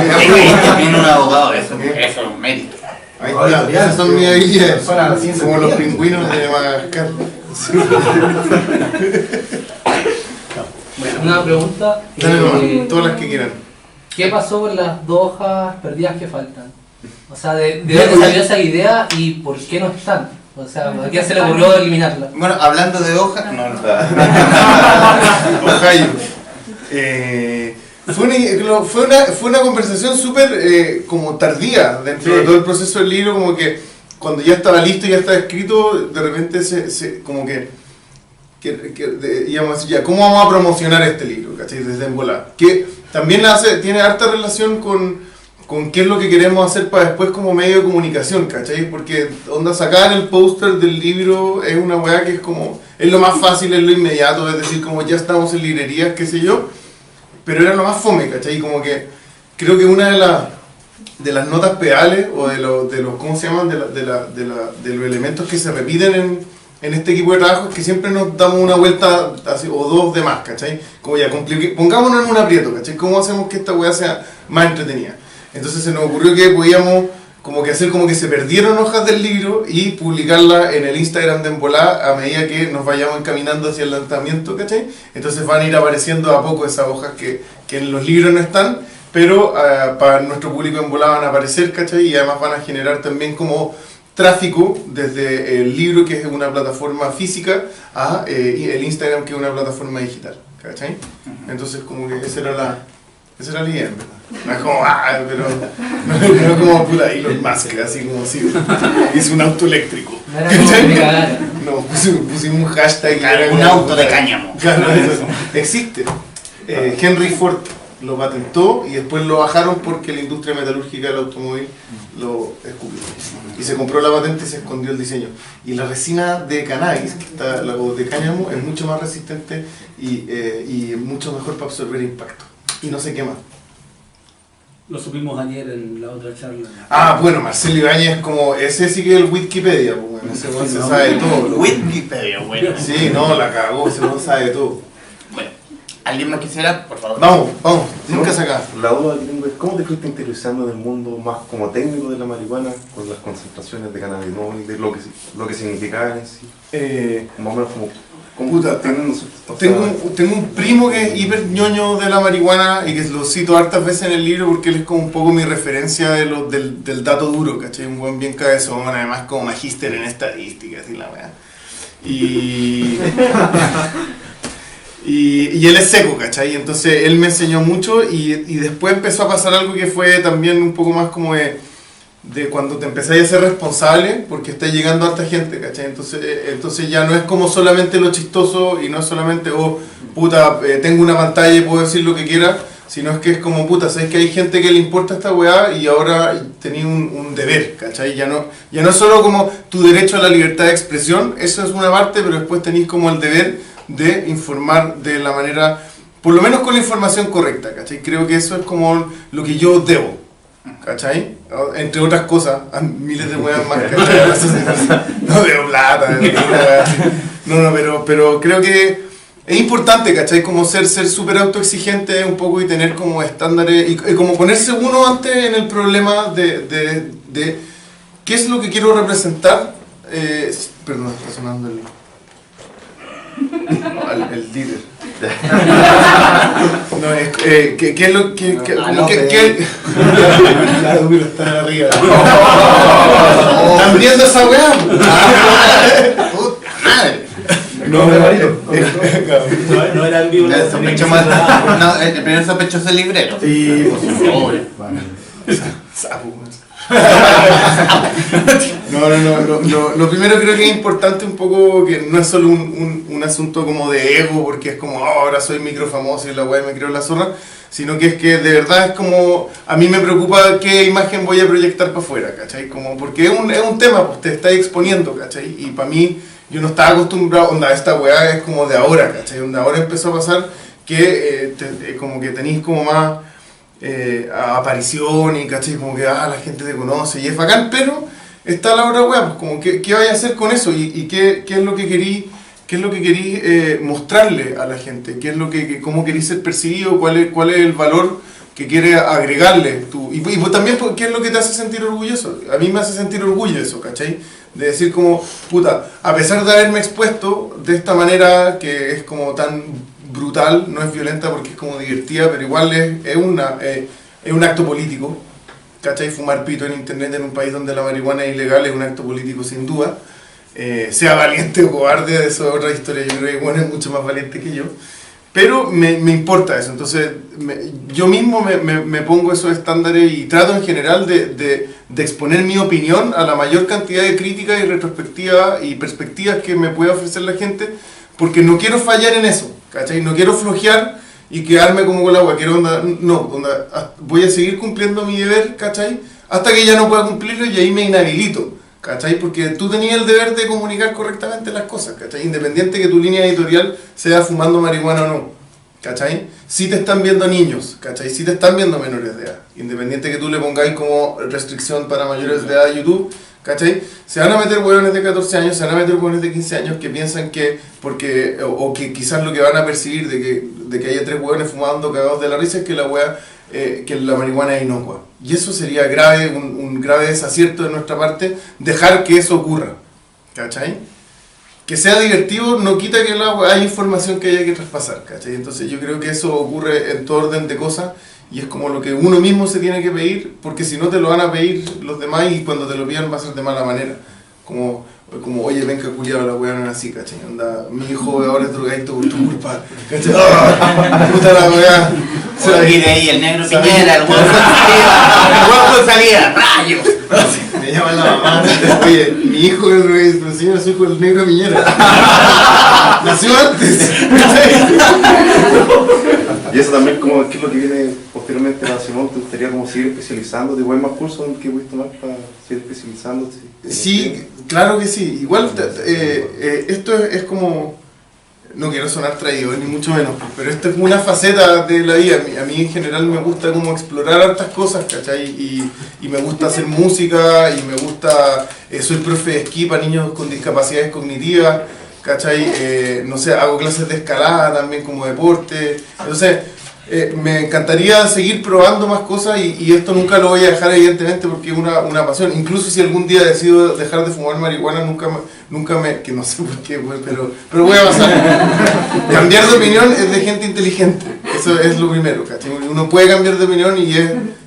También un abogado, eso es un mérito. Ahí está, esas son mis habilidades. Son Como los pingüinos de Madagascar. Una pregunta. Todas las que quieran. ¿Qué pasó con las 2 hojas perdidas que faltan? O sea, ¿de dónde salió esa idea y por qué no están? O sea, ¿a quién se le ocurrió eliminarla? Bueno, hablando de hojas, no. Ohio. Fue una conversación súper como tardía dentro de todo el proceso del libro, como que cuando ya estaba listo, ya estaba escrito, de repente como que íbamos a decir, ya, ¿cómo vamos a promocionar este libro? ¿Cachai? Desde Embolá. Que también tiene harta relación con qué es lo que queremos hacer para después como medio de comunicación, ¿cachai? Porque onda sacar el póster del libro es una weá que es como es lo más fácil, es lo inmediato, es decir, como ya estamos en librerías, qué sé yo, pero era lo más fome, ¿cachai? Como que creo que una de las notas pedales o de los ¿cómo se llaman? De los elementos que se repiten en este equipo de trabajo es que siempre nos damos una vuelta así, o dos de más, ¿cachai? Como ya, pongámonos en un aprieto, ¿cachai? ¿Cómo hacemos que esta weá sea más entretenida? Entonces se nos ocurrió que podíamos como que hacer como que se perdieron hojas del libro y publicarla en el Instagram de Embolá a medida que nos vayamos encaminando hacia el lanzamiento, ¿cachai? Entonces van a ir apareciendo a poco esas hojas que en los libros no están, pero para nuestro público Embolá van a aparecer, ¿cachai? Y además van a generar también como tráfico desde el libro, que es una plataforma física, a el Instagram, que es una plataforma digital, ¿cachai? Entonces como que esa era la idea, ¿verdad? No es como, pero no como puta Elon Musk, así como si hizo un auto eléctrico. No, pusimos un hashtag. Claro, un auto de cáñamo. Claro, eso existe. Henry Ford lo patentó y después lo bajaron porque la industria metalúrgica del automóvil lo escupió. Y se compró la patente y se escondió el diseño. Y la resina de cannabis, que está, o de cáñamo, es mucho más resistente y mucho mejor para absorber impacto. Y no se quema. Lo supimos ayer en la otra charla. Bueno, Marcelo Ibáñez es como, ese sí que es el Wikipedia, pues, bueno, ese weón se sabe todo. Wikipedia, bueno. Sí, no, la cagó, ese weón sabe todo. Bueno, ¿alguien más quisiera? Por favor. Vamos, nunca se acaba. La duda que tengo es cómo te fuiste interesando en el mundo más como técnico de la marihuana con las concentraciones de cannabinoides, de lo que significaba en sí. Más o menos como Puta, tengo un primo que es hiper ñoño de la marihuana y que lo cito hartas veces en el libro porque él es como un poco mi referencia del dato duro, ¿cachai? Un buen bien cabezón, además como magíster en estadísticas y la weá. Y él es seco, ¿cachai? Entonces él me enseñó mucho y después empezó a pasar algo que fue también un poco más como de cuando te empezáis a ser responsable porque está llegando harta gente, ¿cachai? Entonces ya no es como solamente lo chistoso y no es solamente, tengo una pantalla y puedo decir lo que quiera, sino es que es como, sabes que hay gente que le importa esta weá y ahora tenéis un deber, ¿cachai? Ya no es solo como tu derecho a la libertad de expresión, eso es una parte, pero después tenéis como el deber de informar de la manera, por lo menos con la información correcta, ¿cachai? Creo que eso es como lo que yo debo, ¿cachai? Entre otras cosas, a miles de weas más, ¿cachai? No debo plata, pero creo que es importante, ¿cachai? Como ser súper autoexigente un poco y tener como estándares, y como ponerse uno antes en el problema de qué es lo que quiero representar. Perdón, está sonando el líder. No, ¿qué es lo que claro, pero están arriba. ¿Están viendo esa weá? No era en vivo. El primer sospechoso es el librero. Sí, lo primero creo que es importante un poco que no es solo un asunto como de ego, porque es como ahora soy microfamoso y la weá me creo la zorra, sino que es que de verdad es como, a mí me preocupa qué imagen voy a proyectar para afuera, ¿cachai? Como, porque es un tema, pues te estáis exponiendo, ¿cachai? Y para mí, yo no estaba acostumbrado, esta weá es como de ahora, ¿cachai? Ahora empezó a pasar que como que tenéis como más aparición y, ¿cachai? Como que la gente te conoce y es bacán, pero está la otra weá, pues como ¿qué vais a hacer con eso? ¿Y qué es lo que querí? ¿Qué es lo que querís mostrarle a la gente? ¿Cómo querís ser percibido? ¿Cuál es el valor que quieres agregarle tú? Y también, ¿qué es lo que te hace sentir orgulloso? A mí me hace sentir orgullo eso, ¿cachai? De decir como, a pesar de haberme expuesto de esta manera que es como tan brutal, no es violenta porque es como divertida, pero igual es un acto político, ¿cachai? Fumar pito en internet en un país donde la marihuana es ilegal es un acto político sin duda. Sea valiente o cobarde, eso es otra historia, yo creo que Juan es mucho más valiente que yo, pero me importa eso, entonces yo mismo me pongo esos estándares y trato en general de exponer mi opinión a la mayor cantidad de críticas y retrospectivas y perspectivas que me pueda ofrecer la gente, porque no quiero fallar en eso, ¿cachai? No quiero flojear y quedarme como con la agua, voy a seguir cumpliendo mi deber, ¿cachai? Hasta que ya no pueda cumplirlo y ahí me inhabilito, ¿cachai? Porque tú tenías el deber de comunicar correctamente las cosas, ¿cachai? Independiente que tu línea editorial sea fumando marihuana o no, ¿cachai? Si te están viendo niños, ¿cachai? Si te están viendo menores de edad, independiente que tú le pongáis como restricción para mayores de edad a YouTube, ¿cachai? Se van a meter hueones de 14 años, se van a meter hueones de 15 años que piensan que, porque, o que quizás lo que van a percibir de que haya 3 hueones fumando cagados de la risa es que la hueá, que la marihuana es inocua. Y eso sería grave, un grave desacierto de nuestra parte, dejar que eso ocurra, ¿cachai? Que sea divertido no quita que haya información que haya que traspasar, ¿cachai? Entonces yo creo que eso ocurre en todo orden de cosas y es como lo que uno mismo se tiene que pedir, porque si no te lo van a pedir los demás y cuando te lo pidan va a ser de mala manera. Como oye, venga culiado, la weá no es así, ¿cachai? Anda, mi hijo ahora es drogadicto por tu culpa, ¿cachai? ¡Ah! Puta la weá. Y de ahí el negro Piñera, el huevo salía, rayos. Me llama la mamá, oye, mi hijo es drogadicto, pero señora, su hijo es el negro Piñera. Nació antes. Y eso también, como ¿qué es lo que viene posteriormente para Simón? ¿Te gustaría como seguir especializándote? ¿Hay más cursos que puedes tomar para seguir especializándote? Sí, claro que sí. Igual esto es como, no quiero sonar traidor ni mucho menos, pero esto es como una faceta de la vida. A mí en general me gusta como explorar hartas cosas, ¿cachai? Y me gusta hacer música y me gusta, soy profe de esquí para niños con discapacidades cognitivas, ¿cachai? No sé, hago clases de escalada también como deporte. Entonces, me encantaría seguir probando más cosas y esto nunca lo voy a dejar evidentemente porque es una pasión. Incluso si algún día decido dejar de fumar marihuana, nunca me que no sé por qué, pero voy a pasar. Cambiar de opinión es de gente inteligente. Eso es lo primero, ¿cachai? Uno puede cambiar de opinión y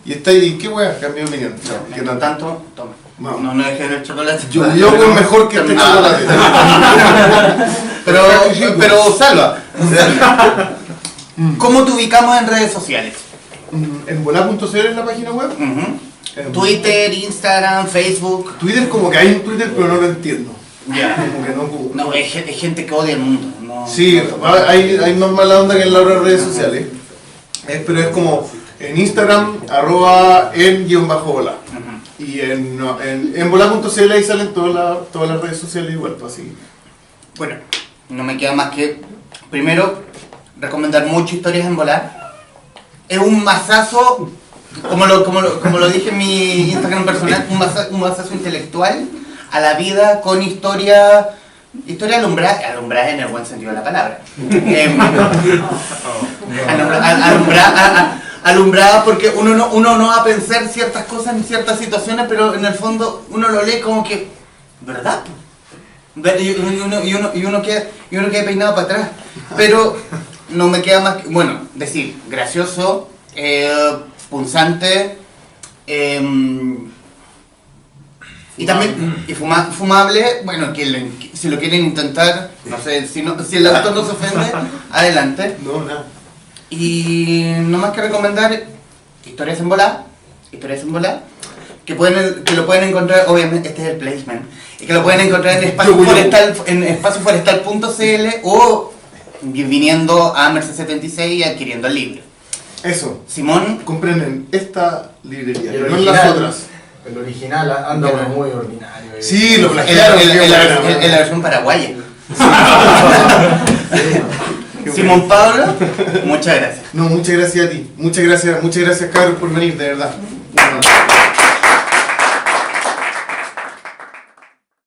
está ahí, ¿qué wea? Cambio de opinión. Que no tanto, toma. Vamos. No dejes el chocolate. Yo es mejor que este chocolate. Pero Salva, ¿cómo te ubicamos en redes sociales? En volá.cl es la página web. Twitter, Instagram, Facebook. Twitter como que hay un Twitter pero no lo entiendo. Ya. Como que no. No, es gente que odia el mundo. No, Sí, hay más mala onda que en las otras redes sociales. Pero es como en Instagram, @en_volá. Y en volá.cl ahí salen todas las redes sociales igual, pues así. Bueno, no me queda más que, primero, recomendar mucho Historias en Volar. Es un mazazo, como lo dije en mi Instagram personal, un mazazo intelectual a la vida con historia alumbrada en el buen sentido de la palabra. Alumbrada porque uno no va a pensar ciertas cosas en ciertas situaciones, pero en el fondo uno lo lee como que, ¿verdad? Y uno queda peinado para atrás. Pero no me queda más que, bueno, decir, gracioso, punzante, y también fumable. Bueno, si lo quieren intentar, no sé, si el autor no se ofende, adelante. No, nada. Y no más que recomendar Historias en Volá, que lo pueden encontrar, obviamente, este es el placement, y que lo pueden encontrar en espacioforestal.cl o viniendo a Merced 76 y adquiriendo el libro. Eso. Simón, Compren en esta librería, El no en las original. otras. El original anda uno muy ordinario. Sí, lo en plagiaron. la versión paraguaya. Simón Pablo, muchas gracias. No, muchas gracias a ti. Muchas gracias, Carlos, por venir, de verdad. Bueno.